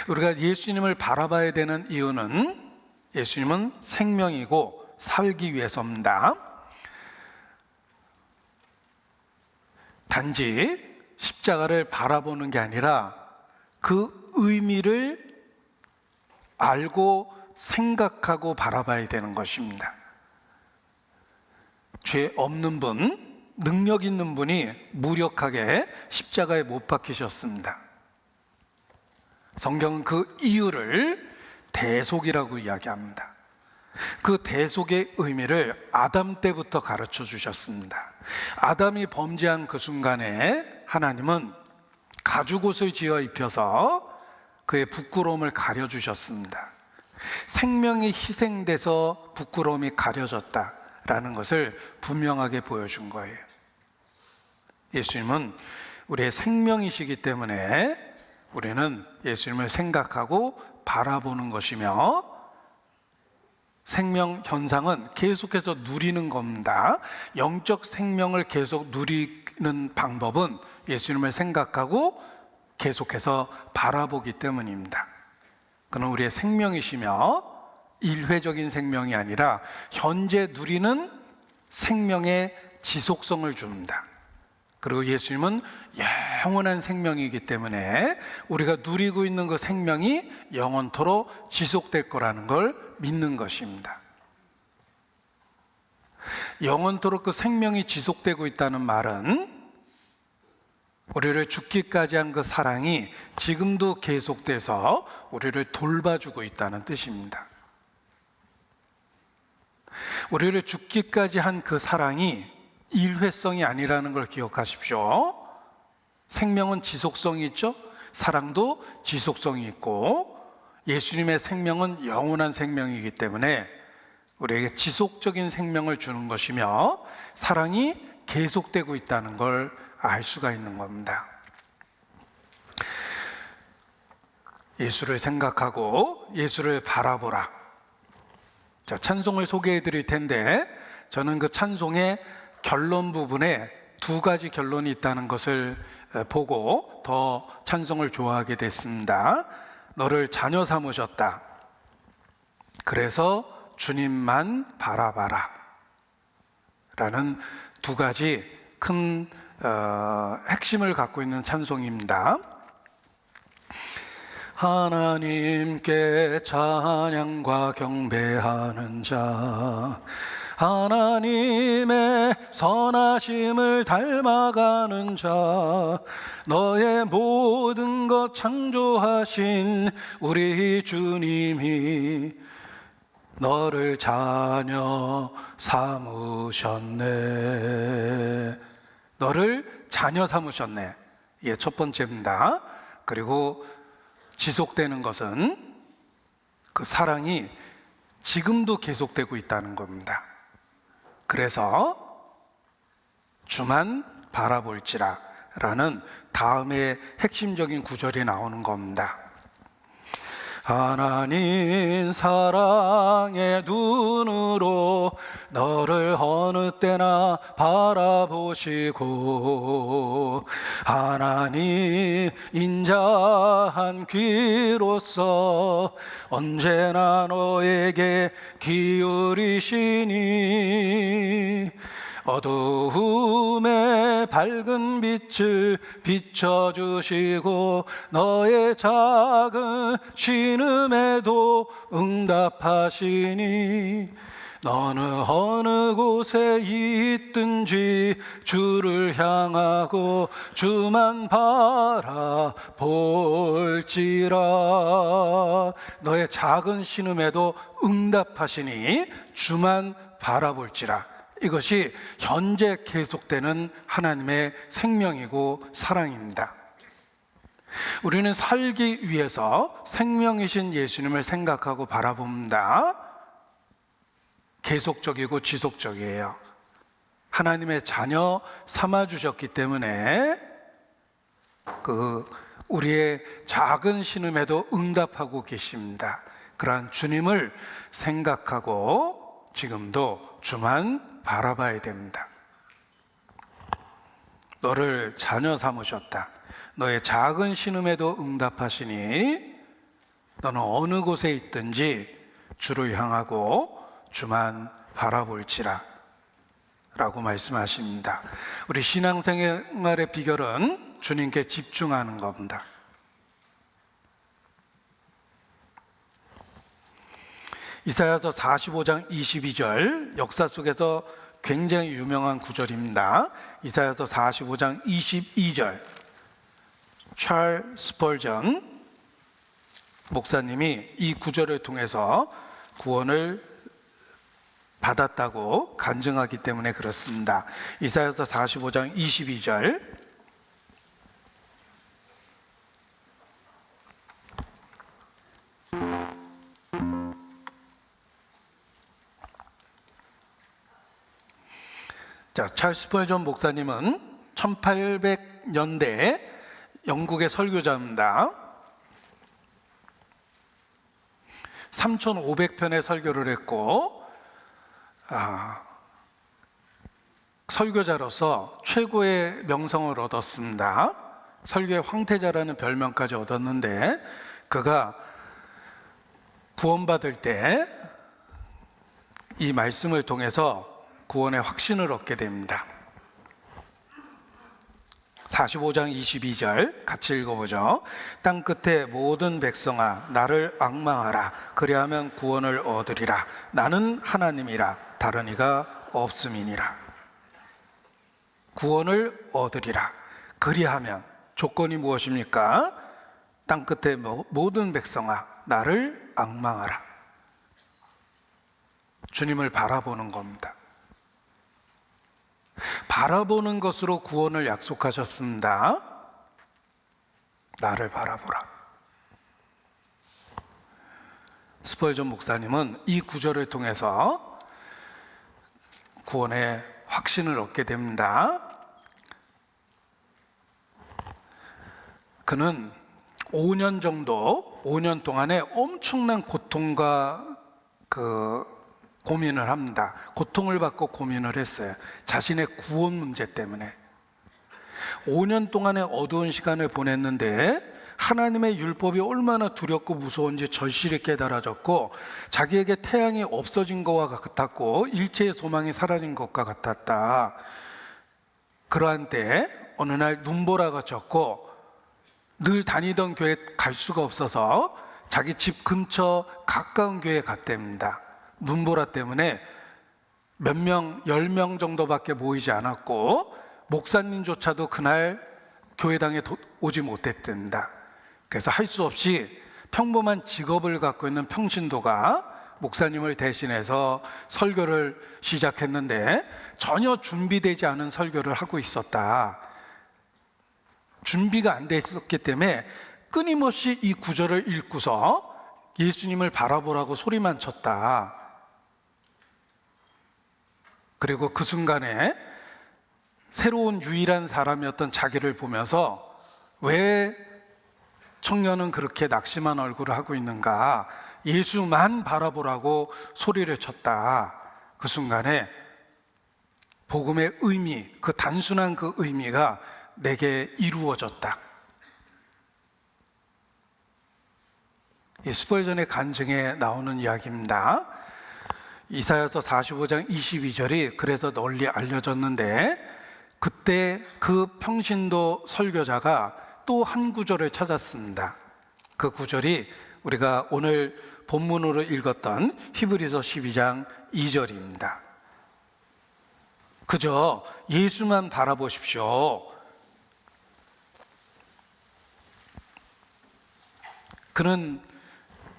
우리가 예수님을 바라봐야 되는 이유는, 예수님은 생명이고 살기 위해서입니다. 단지 십자가를 바라보는 게 아니라 그 의미를 알고 생각하고 바라봐야 되는 것입니다. 죄 없는 분, 능력 있는 분이 무력하게 십자가에 못 박히셨습니다. 성경은 그 이유를 대속이라고 이야기합니다. 그 대속의 의미를 아담 때부터 가르쳐 주셨습니다. 아담이 범죄한 그 순간에 하나님은 가죽옷을 지어 입혀서 그의 부끄러움을 가려주셨습니다. 생명이 희생돼서 부끄러움이 가려졌다라는 것을 분명하게 보여준 거예요. 예수님은 우리의 생명이시기 때문에 우리는 예수님을 생각하고 바라보는 것이며, 생명 현상은 계속해서 누리는 겁니다. 영적 생명을 계속 누리는 방법은 예수님을 생각하고 계속해서 바라보기 때문입니다. 그는 우리의 생명이시며 일회적인 생명이 아니라 현재 누리는 생명의 지속성을 줍니다. 그리고 예수님은 영원한 생명이기 때문에 우리가 누리고 있는 그 생명이 영원토록 지속될 거라는 걸 믿는 것입니다. 영원토록 그 생명이 지속되고 있다는 말은 우리를 죽기까지 한 그 사랑이 지금도 계속돼서 우리를 돌봐주고 있다는 뜻입니다. 우리를 죽기까지 한 그 사랑이 일회성이 아니라는 걸 기억하십시오. 생명은 지속성이 있죠. 사랑도 지속성이 있고, 예수님의 생명은 영원한 생명이기 때문에 우리에게 지속적인 생명을 주는 것이며, 사랑이 계속되고 있다는 걸 알 수가 있는 겁니다. 예수를 생각하고 예수를 바라보라. 자, 찬송을 소개해 드릴 텐데, 저는 그 찬송의 결론 부분에 두 가지 결론이 있다는 것을 보고 더 찬송을 좋아하게 됐습니다. 너를 자녀 삼으셨다. 그래서 주님만 바라봐라. 라는 두 가지 큰 핵심을 갖고 있는 찬송입니다. 하나님께 찬양과 경배하는 자, 하나님의 선하심을 닮아가는 자, 너의 모든 것 창조하신 우리 주님이 너를 자녀 삼으셨네. 너를 자녀 삼으셨네. 이게 첫 번째입니다. 그리고 지속되는 것은 그 사랑이 지금도 계속되고 있다는 겁니다. 그래서 주만 바라볼지라 라는 다음에 핵심적인 구절이 나오는 겁니다. 하나님 사랑의 눈으로 너를 어느 때나 바라보시고 하나님 인자한 귀로서 언제나 너에게 기울이시니 어두움에 밝은 빛을 비춰주시고 너의 작은 신음에도 응답하시니 너는 어느 곳에 있든지 주를 향하고 주만 바라볼지라. 너의 작은 신음에도 응답하시니 주만 바라볼지라. 이것이 현재 계속되는 하나님의 생명이고 사랑입니다. 우리는 살기 위해서 생명이신 예수님을 생각하고 바라봅니다. 계속적이고 지속적이에요. 하나님의 자녀 삼아주셨기 때문에 우리의 작은 신음에도 응답하고 계십니다. 그러한 주님을 생각하고 지금도 주만 바라봐야 됩니다. 너를 자녀 삼으셨다. 너의 작은 신음에도 응답하시니 너는 어느 곳에 있든지 주를 향하고 주만 바라볼지라 라고 말씀하십니다. 우리 신앙생활의 비결은 주님께 집중하는 겁니다. 이사야서 45장 22절, 역사 속에서 굉장히 유명한 구절입니다. 이사야서 45장 22절, 찰 스펄전 목사님이 이 구절을 통해서 구원을 받았다고 간증하기 때문에 그렇습니다. 이사야서 45장 22절, 자, 찰스 스펄전 목사님은 1800년대 영국의 설교자입니다. 3,500편의 설교를 했고 설교자로서 최고의 명성을 얻었습니다. 설교의 황태자라는 별명까지 얻었는데 그가 구원받을 때 이 말씀을 통해서 구원의 확신을 얻게 됩니다. 45장 22절 같이 읽어보죠. 땅 끝에 모든 백성아 나를 앙망하라. 그리하면 구원을 얻으리라. 나는 하나님이라 다른 이가 없음이니라. 구원을 얻으리라. 그리하면 조건이 무엇입니까? 땅 끝에 모든 백성아 나를 앙망하라. 주님을 바라보는 겁니다. 바라보는 것으로 구원을 약속하셨습니다. 나를 바라보라. 스펄전 목사님은 이 구절을 통해서 구원의 확신을 얻게 됩니다. 그는 5년 동안에 엄청난 고통과 고민을 합니다. 고통을 받고 고민을 했어요. 자신의 구원 문제 때문에 5년 동안의 어두운 시간을 보냈는데 하나님의 율법이 얼마나 두렵고 무서운지 절실히 깨달아졌고 자기에게 태양이 없어진 것과 같았고 일체의 소망이 사라진 것과 같았다. 그러한 때 어느 날 눈보라가 졌고 늘 다니던 교회에 갈 수가 없어서 자기 집 근처 가까운 교회에 갔답니다. 눈보라 때문에 몇 명, 10명 정도밖에 모이지 않았고 목사님조차도 그날 교회당에 오지 못했답니다. 그래서 할 수 없이 평범한 직업을 갖고 있는 평신도가 목사님을 대신해서 설교를 시작했는데 전혀 준비되지 않은 설교를 하고 있었다. 준비가 안 돼 있었기 때문에 끊임없이 이 구절을 읽고서 예수님을 바라보라고 소리만 쳤다. 그리고 그 순간에 새로운 유일한 사람이었던 자기를 보면서 왜 청년은 그렇게 낙심한 얼굴을 하고 있는가? 예수만 바라보라고 소리를 쳤다. 그 순간에 복음의 의미, 그 단순한 그 의미가 내게 이루어졌다. 이 스펄전의 간증에 나오는 이야기입니다. 이사야서 45장 22절이 그래서 널리 알려졌는데, 그때 그 평신도 설교자가 또 한 구절을 찾았습니다. 그 구절이 우리가 오늘 본문으로 읽었던 히브리서 12장 2절입니다. 그저 예수만 바라보십시오. 그는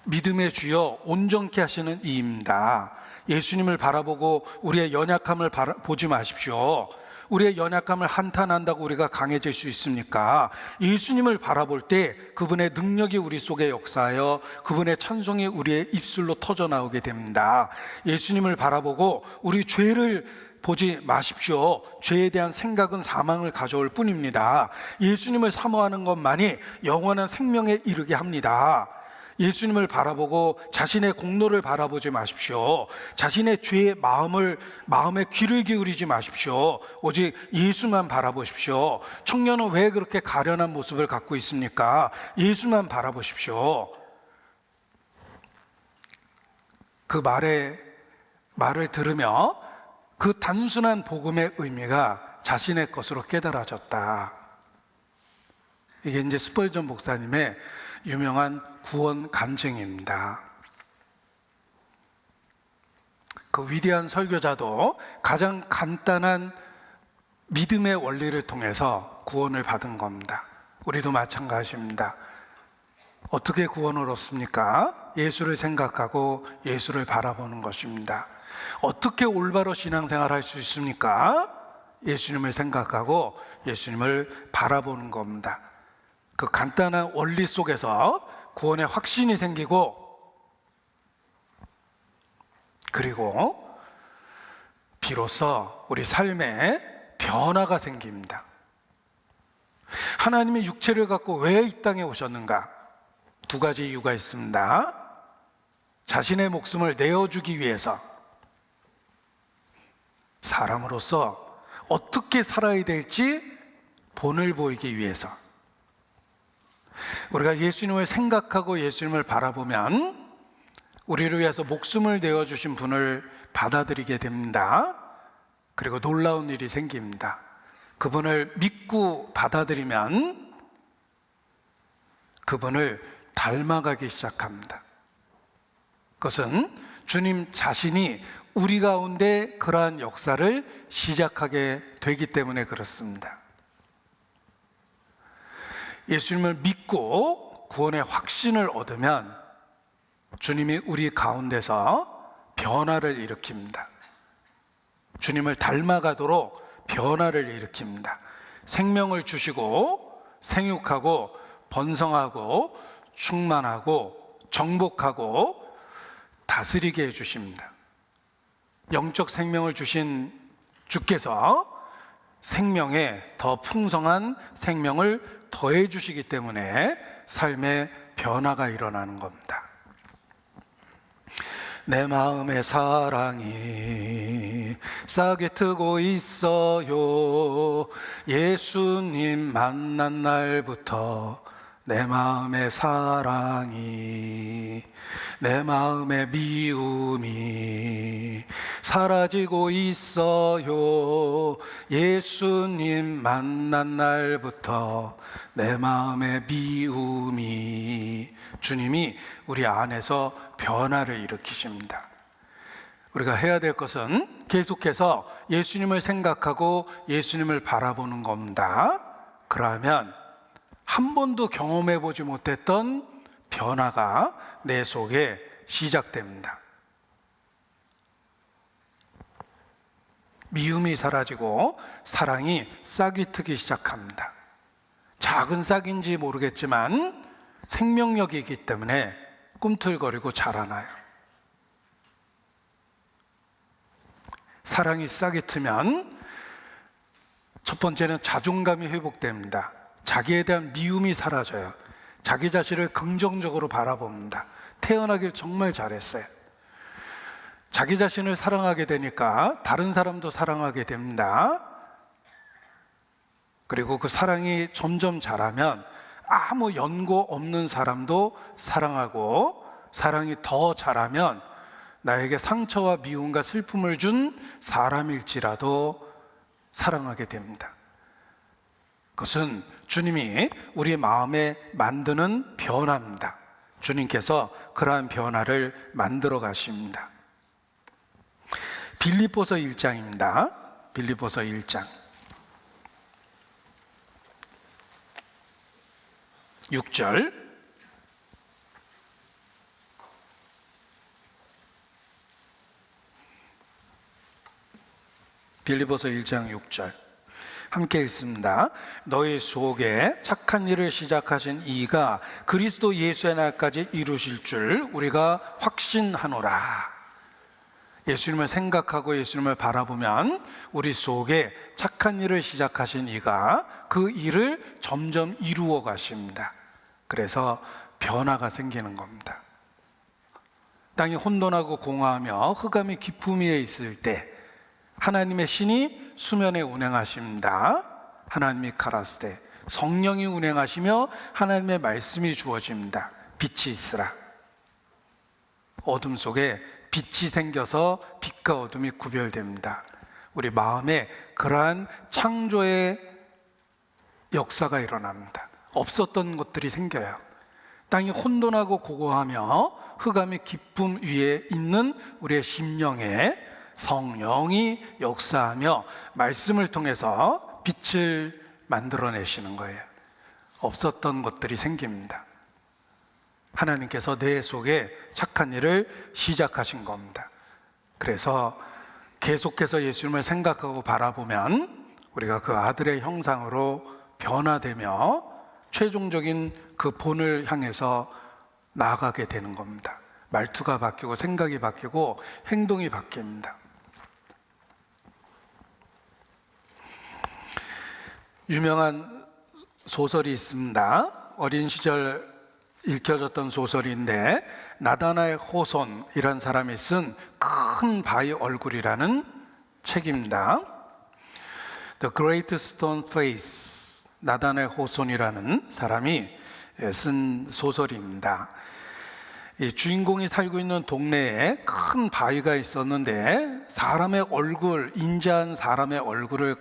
믿음의 주여 온전케 하시는 이입니다. 예수님을 바라보고 우리의 연약함을 보지 마십시오. 우리의 연약함을 한탄한다고 우리가 강해질 수 있습니까? 예수님을 바라볼 때 그분의 능력이 우리 속에 역사하여 그분의 찬송이 우리의 입술로 터져 나오게 됩니다. 예수님을 바라보고 우리 죄를 보지 마십시오. 죄에 대한 생각은 사망을 가져올 뿐입니다. 예수님을 사모하는 것만이 영원한 생명에 이르게 합니다. 예수님을 바라보고 자신의 공로를 바라보지 마십시오. 자신의 죄의 마음에 귀를 기울이지 마십시오. 오직 예수만 바라보십시오. 청년은 왜 그렇게 가련한 모습을 갖고 있습니까? 예수만 바라보십시오. 그 말을 들으며 그 단순한 복음의 의미가 자신의 것으로 깨달아졌다. 이게 이제 스펄전 목사님의 유명한 구원 간증입니다. 그 위대한 설교자도 가장 간단한 믿음의 원리를 통해서 구원을 받은 겁니다. 우리도 마찬가지입니다. 어떻게 구원을 얻습니까? 예수를 생각하고 예수를 바라보는 것입니다. 어떻게 올바로 신앙생활 할 수 있습니까? 예수님을 생각하고 예수님을 바라보는 겁니다. 그 간단한 원리 속에서 구원의 확신이 생기고, 그리고 비로소 우리 삶에 변화가 생깁니다. 하나님이 육체를 갖고 왜 이 땅에 오셨는가? 두 가지 이유가 있습니다. 자신의 목숨을 내어주기 위해서, 사람으로서 어떻게 살아야 될지 본을 보이기 위해서. 우리가 예수님을 생각하고 예수님을 바라보면 우리를 위해서 목숨을 내어주신 분을 받아들이게 됩니다. 그리고 놀라운 일이 생깁니다. 그분을 믿고 받아들이면 그분을 닮아가기 시작합니다. 그것은 주님 자신이 우리 가운데 그러한 역사를 시작하게 되기 때문에 그렇습니다. 예수님을 믿고 구원의 확신을 얻으면 주님이 우리 가운데서 변화를 일으킵니다. 주님을 닮아가도록 변화를 일으킵니다. 생명을 주시고 생육하고 번성하고 충만하고 정복하고 다스리게 해주십니다. 영적 생명을 주신 주께서 생명에 더 풍성한 생명을 더해 주시기 때문에 삶의 변화가 일어나는 겁니다. 내 마음의 사랑이 싹이 트고 있어요. 예수님 만난 날부터 내 마음의 사랑이, 내 마음의 미움이 사라지고 있어요. 예수님 만난 날부터 내 마음의 미움이. 주님이 우리 안에서 변화를 일으키십니다. 우리가 해야 될 것은 계속해서 예수님을 생각하고 예수님을 바라보는 겁니다. 그러면 한 번도 경험해 보지 못했던 변화가 내 속에 시작됩니다. 미움이 사라지고 사랑이 싹이 트기 시작합니다. 작은 싹인지 모르겠지만 생명력이 있기 때문에 꿈틀거리고 자라나요. 사랑이 싹이 트면 첫 번째는 자존감이 회복됩니다. 자기에 대한 미움이 사라져요. 자기 자신을 긍정적으로 바라봅니다. 태어나길 정말 잘했어요. 자기 자신을 사랑하게 되니까 다른 사람도 사랑하게 됩니다. 그리고 그 사랑이 점점 자라면 아무 연고 없는 사람도 사랑하고, 사랑이 더 자라면 나에게 상처와 미움과 슬픔을 준 사람일지라도 사랑하게 됩니다. 그것은 주님이 우리 마음에 만드는 변화입니다. 주님께서 그러한 변화를 만들어 가십니다. 빌립보서 1장입니다. 빌립보서 1장 6절. 빌립보서 1장 6절 함께 읽습니다. 너희 속에 착한 일을 시작하신 이가 그리스도 예수의 날까지 이루실 줄 우리가 확신하노라. 예수님을 생각하고 예수님을 바라보면 우리 속에 착한 일을 시작하신 이가 그 일을 점점 이루어 가십니다. 그래서 변화가 생기는 겁니다. 땅이 혼돈하고 공허하며 흑암이 깊음 위에 있을 때 하나님의 신이 수면에 운행하십니다. 하나님이 가라스되 성령이 운행하시며 하나님의 말씀이 주어집니다. 빛이 있으라. 어둠 속에 빛이 생겨서 빛과 어둠이 구별됩니다. 우리 마음에 그러한 창조의 역사가 일어납니다. 없었던 것들이 생겨요. 땅이 혼돈하고 고고하며 흑암이 깊음 위에 있는 우리의 심령에 성령이 역사하며 말씀을 통해서 빛을 만들어내시는 거예요. 없었던 것들이 생깁니다. 하나님께서 내 속에 착한 일을 시작하신 겁니다. 그래서 계속해서 예수님을 생각하고 바라보면 우리가 그 아들의 형상으로 변화되며 최종적인 그 본을 향해서 나아가게 되는 겁니다. 말투가 바뀌고 생각이 바뀌고 행동이 바뀝니다. 유명한 소설이 있습니다. 어린 시절 읽혀졌던 소설인데 나다나엘 호손이라는 사람이 쓴 큰 바위 얼굴이라는 책입니다. The Great Stone Face, 나다나엘 호손이라는 사람이 쓴 소설입니다. 이 주인공이 살고 있는 동네에 큰 바위가 있었는데 사람의 얼굴, 인자한 사람의 얼굴을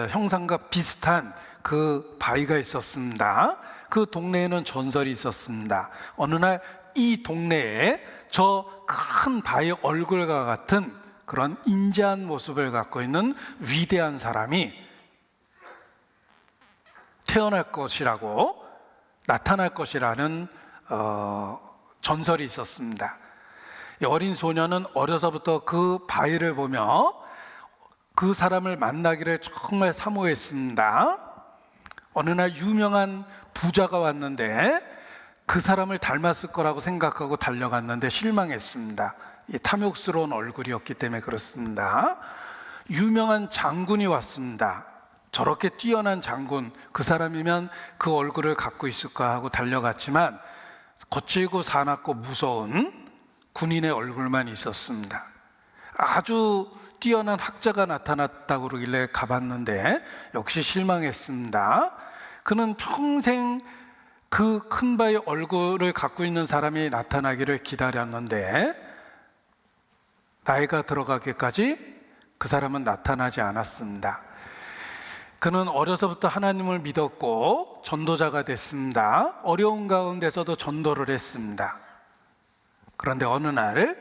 형상과 비슷한 그 바위가 있었습니다. 그 동네에는 전설이 있었습니다. 어느 날 이 동네에 저 큰 바위 얼굴과 같은 그런 인자한 모습을 갖고 있는 위대한 사람이 태어날 것이라고, 나타날 것이라는 전설이 있었습니다. 어린 소녀는 어려서부터 그 바위를 보며 그 사람을 만나기를 정말 사모했습니다. 어느 날 유명한 부자가 왔는데 그 사람을 닮았을 거라고 생각하고 달려갔는데 실망했습니다. 이 탐욕스러운 얼굴이었기 때문에 그렇습니다. 유명한 장군이 왔습니다. 저렇게 뛰어난 장군, 그 사람이면 그 얼굴을 갖고 있을까 하고 달려갔지만 거칠고 사납고 무서운 군인의 얼굴만 있었습니다. 아주 뛰어난 학자가 나타났다고 그러길래 가봤는데 역시 실망했습니다. 그는 평생 그 큰 바위 얼굴을 갖고 있는 사람이 나타나기를 기다렸는데 나이가 들어가기까지 그 사람은 나타나지 않았습니다. 그는 어려서부터 하나님을 믿었고 전도자가 됐습니다. 어려운 가운데서도 전도를 했습니다. 그런데 어느 날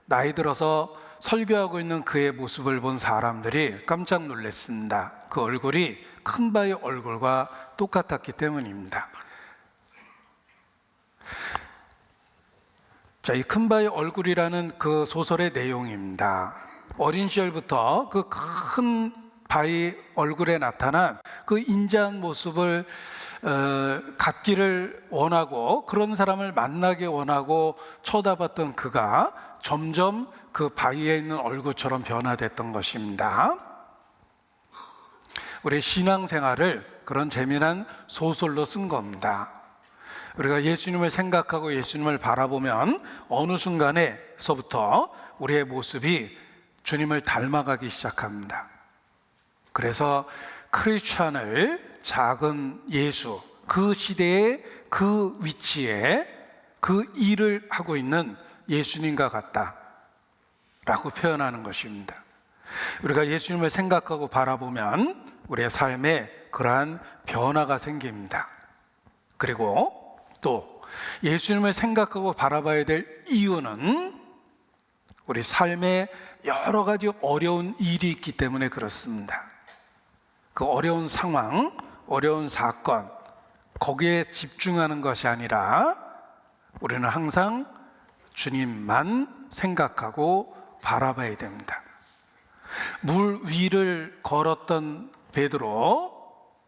나이 들어서 설교하고 있는 그의 모습을 본 사람들이 깜짝 놀랐습니다. 그 얼굴이 큰 바위 얼굴과 똑같았기 때문입니다. 자, 이 큰 바위 얼굴이라는 그 소설의 내용입니다. 어린 시절부터 그 큰 바위 얼굴에 나타난 그 인자한 모습을 갖기를 원하고 그런 사람을 만나기 원하고 쳐다봤던 그가 점점 그 바위에 있는 얼굴처럼 변화됐던 것입니다. 우리 신앙생활을 그런 재미난 소설로 쓴 겁니다. 우리가 예수님을 생각하고 예수님을 바라보면 어느 순간에서부터 우리의 모습이 주님을 닮아가기 시작합니다. 그래서 크리스찬을 작은 예수, 그 시대의 그 위치에 그 일을 하고 있는 예수님과 같다라고 표현하는 것입니다. 우리가 예수님을 생각하고 바라보면 우리의 삶에 그러한 변화가 생깁니다. 그리고 또 예수님을 생각하고 바라봐야 될 이유는 우리 삶에 여러 가지 어려운 일이 있기 때문에 그렇습니다. 그 어려운 상황, 어려운 사건, 거기에 집중하는 것이 아니라 우리는 항상 주님만 생각하고 바라봐야 됩니다. 물 위를 걸었던 베드로,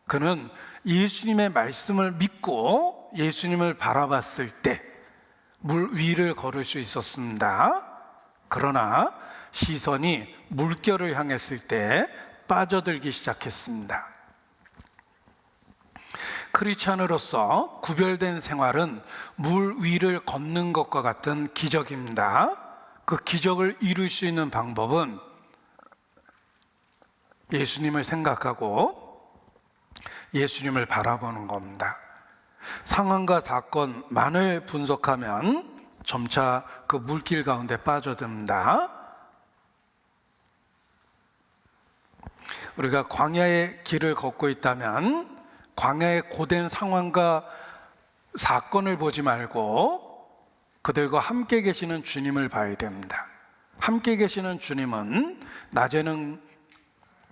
그는 예수님의 말씀을 믿고 예수님을 바라봤을 때 물 위를 걸을 수 있었습니다. 그러나 시선이 물결을 향했을 때 빠져들기 시작했습니다. 크리스찬으로서 구별된 생활은 물 위를 걷는 것과 같은 기적입니다. 그 기적을 이룰 수 있는 방법은 예수님을 생각하고 예수님을 바라보는 겁니다. 상황과 사건만을 분석하면 점차 그 물길 가운데 빠져듭니다. 우리가 광야의 길을 걷고 있다면 광야의 고된 상황과 사건을 보지 말고 그들과 함께 계시는 주님을 봐야 됩니다. 함께 계시는 주님은 낮에는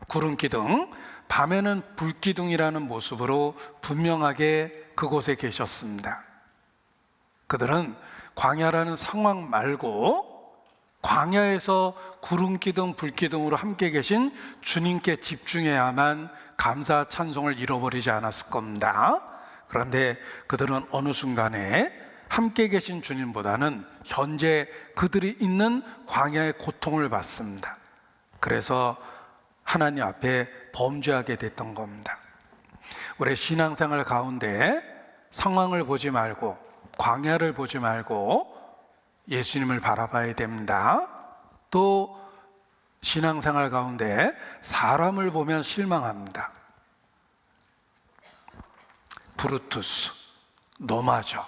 구름 기둥, 밤에는 불 기둥이라는 모습으로 분명하게 그곳에 계셨습니다. 그들은 광야라는 상황 말고 광야에서 구름 기둥, 불 기둥으로 함께 계신 주님께 집중해야만 감사 찬송을 잃어버리지 않았을 겁니다. 그런데 그들은 어느 순간에 함께 계신 주님보다는 현재 그들이 있는 광야의 고통을 받습니다. 그래서 하나님 앞에 범죄하게 됐던 겁니다. 우리 신앙생활 가운데 상황을 보지 말고 광야를 보지 말고 예수님을 바라봐야 됩니다. 또 신앙생활 가운데 사람을 보면 실망합니다. 브루투스, 너마저,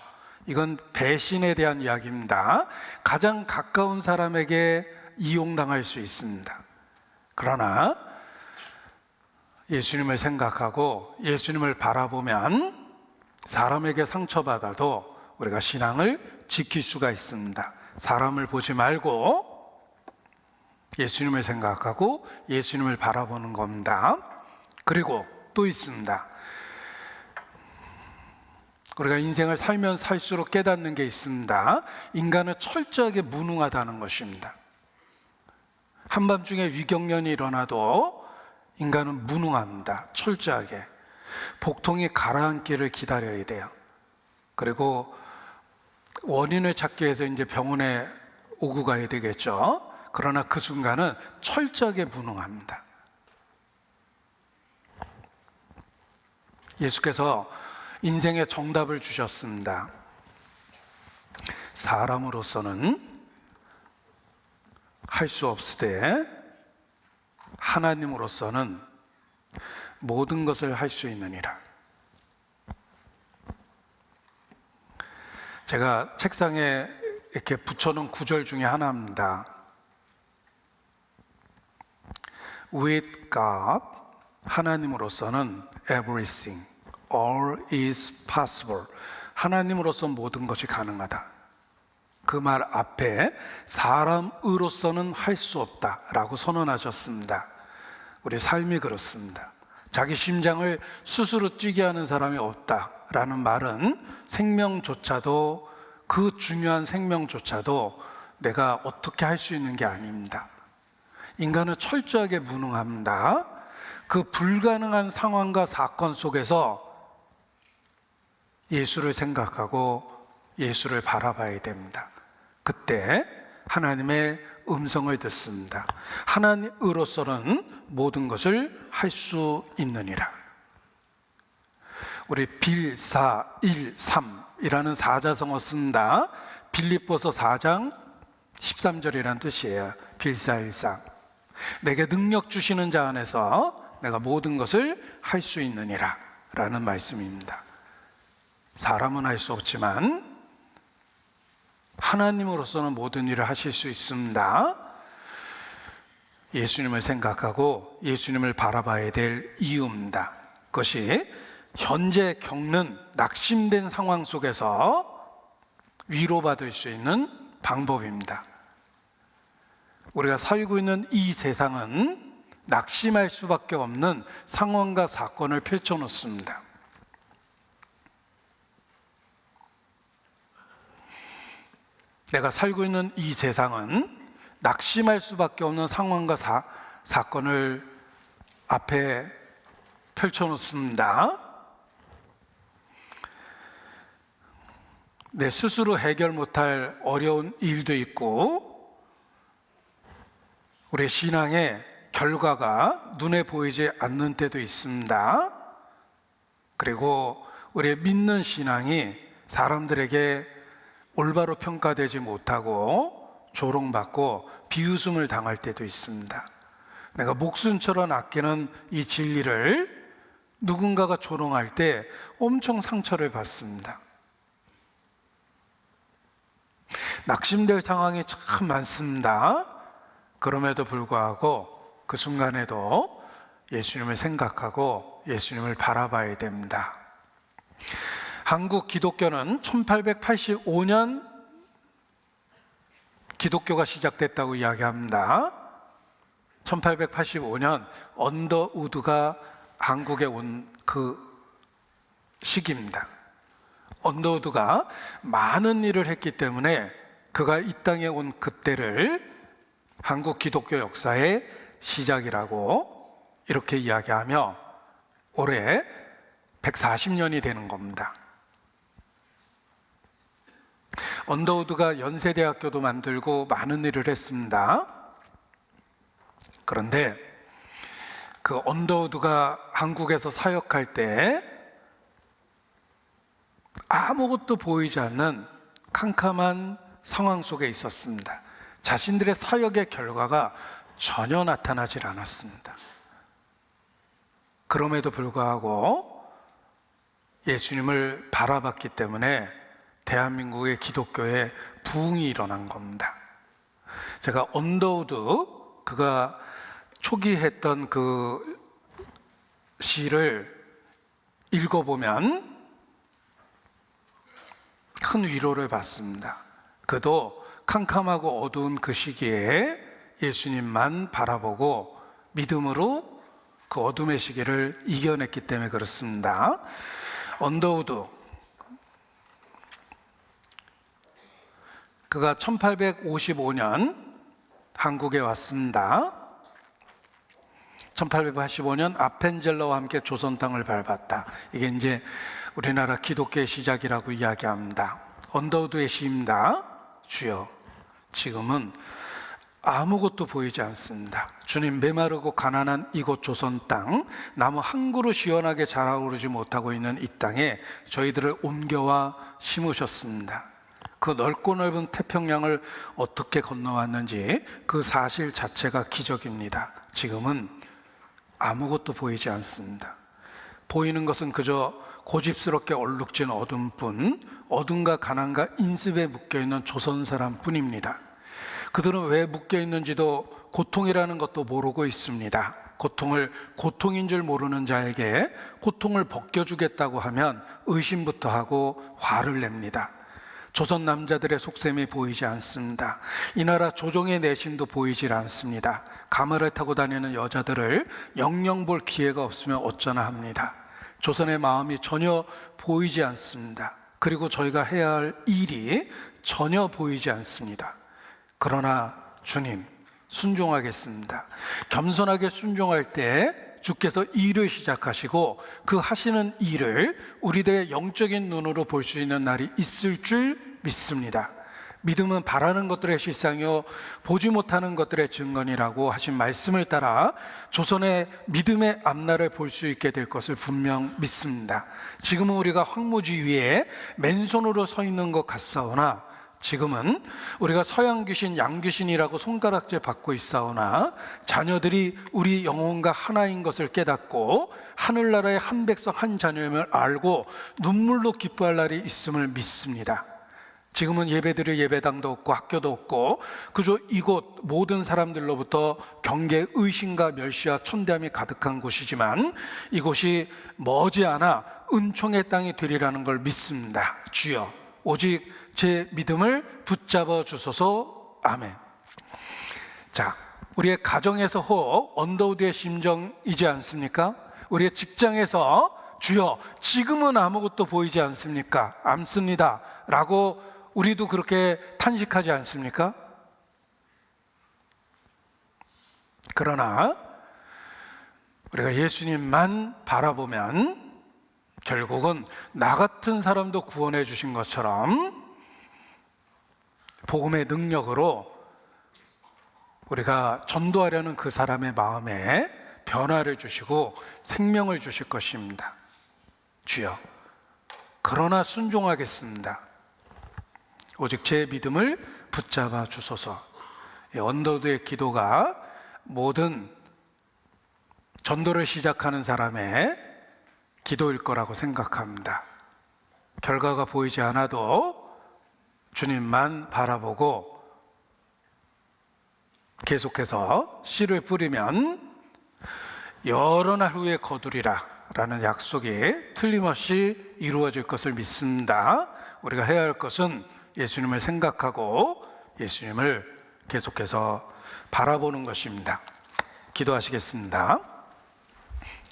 이건 배신에 대한 이야기입니다. 가장 가까운 사람에게 이용당할 수 있습니다. 그러나 예수님을 생각하고 예수님을 바라보면 사람에게 상처받아도 우리가 신앙을 지킬 수가 있습니다. 사람을 보지 말고 예수님을 생각하고 예수님을 바라보는 겁니다. 그리고 또 있습니다. 우리가 인생을 살면 살수록 깨닫는 게 있습니다. 인간은 철저하게 무능하다는 것입니다. 한밤중에 위경련이 일어나도 인간은 무능합니다. 철저하게. 복통이 가라앉기를 기다려야 돼요. 그리고 원인을 찾기 위해서 이제 병원에 오고 가야 되겠죠. 그러나 그 순간은 철저하게 무능합니다. 예수께서 인생의 정답을 주셨습니다. 사람으로서는 할 수 없으되 하나님으로서는 모든 것을 할 수 있느니라. 제가 책상에 이렇게 붙여놓은 구절 중에 하나입니다. With God, 하나님으로서는 everything, all is possible. 하나님으로서 모든 것이 가능하다. 그 말 앞에 사람으로서는 할 수 없다라고 선언하셨습니다. 우리 삶이 그렇습니다. 자기 심장을 스스로 뛰게 하는 사람이 없다라는 말은 생명조차도, 그 중요한 생명조차도 내가 어떻게 할 수 있는 게 아닙니다. 인간은 철저하게 무능합니다. 그 불가능한 상황과 사건 속에서 예수를 생각하고 예수를 바라봐야 됩니다. 그때 하나님의 음성을 듣습니다. 하나님으로서는 모든 것을 할 수 있느니라. 우리 빌사일삼이라는 사자성어 쓴다. 빌립보서 4장 13절이라는 뜻이에요. 빌사일삼. 내게 능력 주시는 자 안에서 내가 모든 것을 할 수 있느니라 라는 말씀입니다. 사람은 할 수 없지만 하나님으로서는 모든 일을 하실 수 있습니다. 예수님을 생각하고 예수님을 바라봐야 될 이유입니다. 그것이 현재 겪는 낙심된 상황 속에서 위로받을 수 있는 방법입니다. 우리가 살고 있는 이 세상은 낙심할 수밖에 없는 상황과 사건을 펼쳐놓습니다. 내가 살고 있는 이 세상은 낙심할 수밖에 없는 상황과 사건을 앞에 펼쳐놓습니다. 내 스스로 해결 못할 어려운 일도 있고, 우리의 신앙의 결과가 눈에 보이지 않는 때도 있습니다. 그리고 우리의 믿는 신앙이 사람들에게 올바로 평가되지 못하고 조롱받고 비웃음을 당할 때도 있습니다. 내가 목숨처럼 아끼는 이 진리를 누군가가 조롱할 때 엄청 상처를 받습니다. 낙심될 상황이 참 많습니다. 그럼에도 불구하고 그 순간에도 예수님을 생각하고 예수님을 바라봐야 됩니다. 한국 기독교는 1885년 기독교가 시작됐다고 이야기합니다. 1885년 언더우드가 한국에 온 그 시기입니다. 언더우드가 많은 일을 했기 때문에 그가 이 땅에 온 그때를 한국 기독교 역사의 시작이라고 이렇게 이야기하며 올해 140년이 되는 겁니다. 언더우드가 연세대학교도 만들고 많은 일을 했습니다. 그런데 그 언더우드가 한국에서 사역할 때 아무것도 보이지 않는 캄캄한 상황 속에 있었습니다. 자신들의 사역의 결과가 전혀 나타나질 않았습니다. 그럼에도 불구하고 예수님을 바라봤기 때문에 대한민국의 기독교에 부흥이 일어난 겁니다. 제가 언더우드 그가 초기 했던 그 시를 읽어보면 큰 위로를 받습니다. 그도 캄캄하고 어두운 그 시기에 예수님만 바라보고 믿음으로 그 어둠의 시기를 이겨냈기 때문에 그렇습니다. 언더우드 그가 1855년 한국에 왔습니다. 1885년 아펜젤러와 함께 조선 땅을 밟았다. 이게 이제 우리나라 기독교의 시작이라고 이야기합니다. 언더우드의 시입니다. 주여, 지금은 아무것도 보이지 않습니다. 주님, 메마르고 가난한 이곳 조선 땅, 나무 한 그루 시원하게 자라오르지 못하고 있는 이 땅에 저희들을 옮겨와 심으셨습니다. 그 넓고 넓은 태평양을 어떻게 건너왔는지 그 사실 자체가 기적입니다. 지금은 아무것도 보이지 않습니다. 보이는 것은 그저 고집스럽게 얼룩진 어둠뿐, 어둠과 가난과 인습에 묶여있는 조선 사람뿐입니다. 그들은 왜 묶여있는지도 고통이라는 것도 모르고 있습니다. 고통을 고통인 줄 모르는 자에게 고통을 벗겨주겠다고 하면 의심부터 하고 화를 냅니다. 조선 남자들의 속셈이 보이지 않습니다. 이 나라 조정의 내심도 보이질 않습니다. 가마를 타고 다니는 여자들을 영영 볼 기회가 없으면 어쩌나 합니다. 조선의 마음이 전혀 보이지 않습니다. 그리고 저희가 해야 할 일이 전혀 보이지 않습니다. 그러나 주님, 순종하겠습니다. 겸손하게 순종할 때 주께서 일을 시작하시고 그 하시는 일을 우리들의 영적인 눈으로 볼 수 있는 날이 있을 줄 믿습니다. 믿음은 바라는 것들의 실상이요 보지 못하는 것들의 증거니라고 하신 말씀을 따라 조선의 믿음의 앞날을 볼 수 있게 될 것을 분명 믿습니다. 지금은 우리가 황무지 위에 맨손으로 서 있는 것 같사오나 지금은 우리가 서양 귀신, 양 귀신이라고 손가락질 받고 있사오나 자녀들이 우리 영혼과 하나인 것을 깨닫고 하늘나라의 한 백성 한 자녀임을 알고 눈물로 기뻐할 날이 있음을 믿습니다. 지금은 예배드릴 예배당도 없고 학교도 없고 그저 이곳 모든 사람들로부터 경계, 의심과 멸시와 천대함이 가득한 곳이지만 이곳이 머지않아 은총의 땅이 되리라는 걸 믿습니다. 주여 오직 제 믿음을 붙잡아 주소서. 아멘. 자, 우리의 가정에서 혹 언더우드의 심정이지 않습니까? 우리의 직장에서 주여 지금은 아무것도 보이지 않습니까? 않습니다 라고 우리도 그렇게 탄식하지 않습니까? 그러나 우리가 예수님만 바라보면 결국은 나 같은 사람도 구원해 주신 것처럼 복음의 능력으로 우리가 전도하려는 그 사람의 마음에 변화를 주시고 생명을 주실 것입니다. 주여, 그러나 순종하겠습니다. 오직 제 믿음을 붙잡아 주소서. 언더우드의 기도가 모든 전도를 시작하는 사람의 기도일 거라고 생각합니다. 결과가 보이지 않아도 주님만 바라보고 계속해서 씨를 뿌리면 여러 날 후에 거두리라 라는 약속이 틀림없이 이루어질 것을 믿습니다. 우리가 해야 할 것은 예수님을 생각하고 예수님을 계속해서 바라보는 것입니다. 기도하시겠습니다.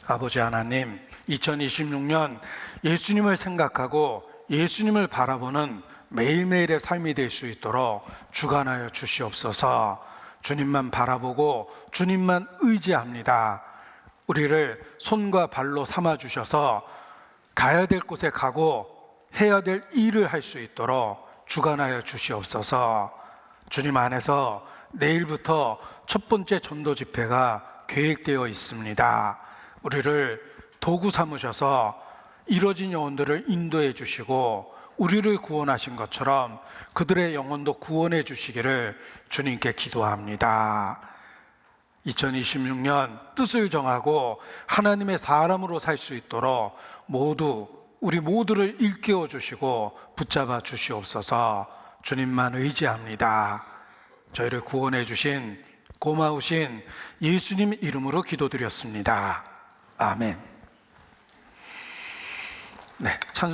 아버지 하나님, 2026년 예수님을 생각하고 예수님을 바라보는 매일매일의 삶이 될 수 있도록 주관하여 주시옵소서. 주님만 바라보고 주님만 의지합니다. 우리를 손과 발로 삼아 주셔서 가야 될 곳에 가고 해야 될 일을 할 수 있도록 주관하여 주시옵소서. 주님 안에서 내일부터 첫 번째 전도 집회가 계획되어 있습니다. 우리를 도구 삼으셔서 이뤄진 영혼들을 인도해 주시고 우리를 구원하신 것처럼 그들의 영혼도 구원해 주시기를 주님께 기도합니다. 2026년 뜻을 정하고 하나님의 사람으로 살 수 있도록 우리 모두를 일깨워 주시고 붙잡아 주시옵소서. 주님만 의지합니다. 저희를 구원해 주신 고마우신 예수님 이름으로 기도드렸습니다. 아멘. 네, 찬송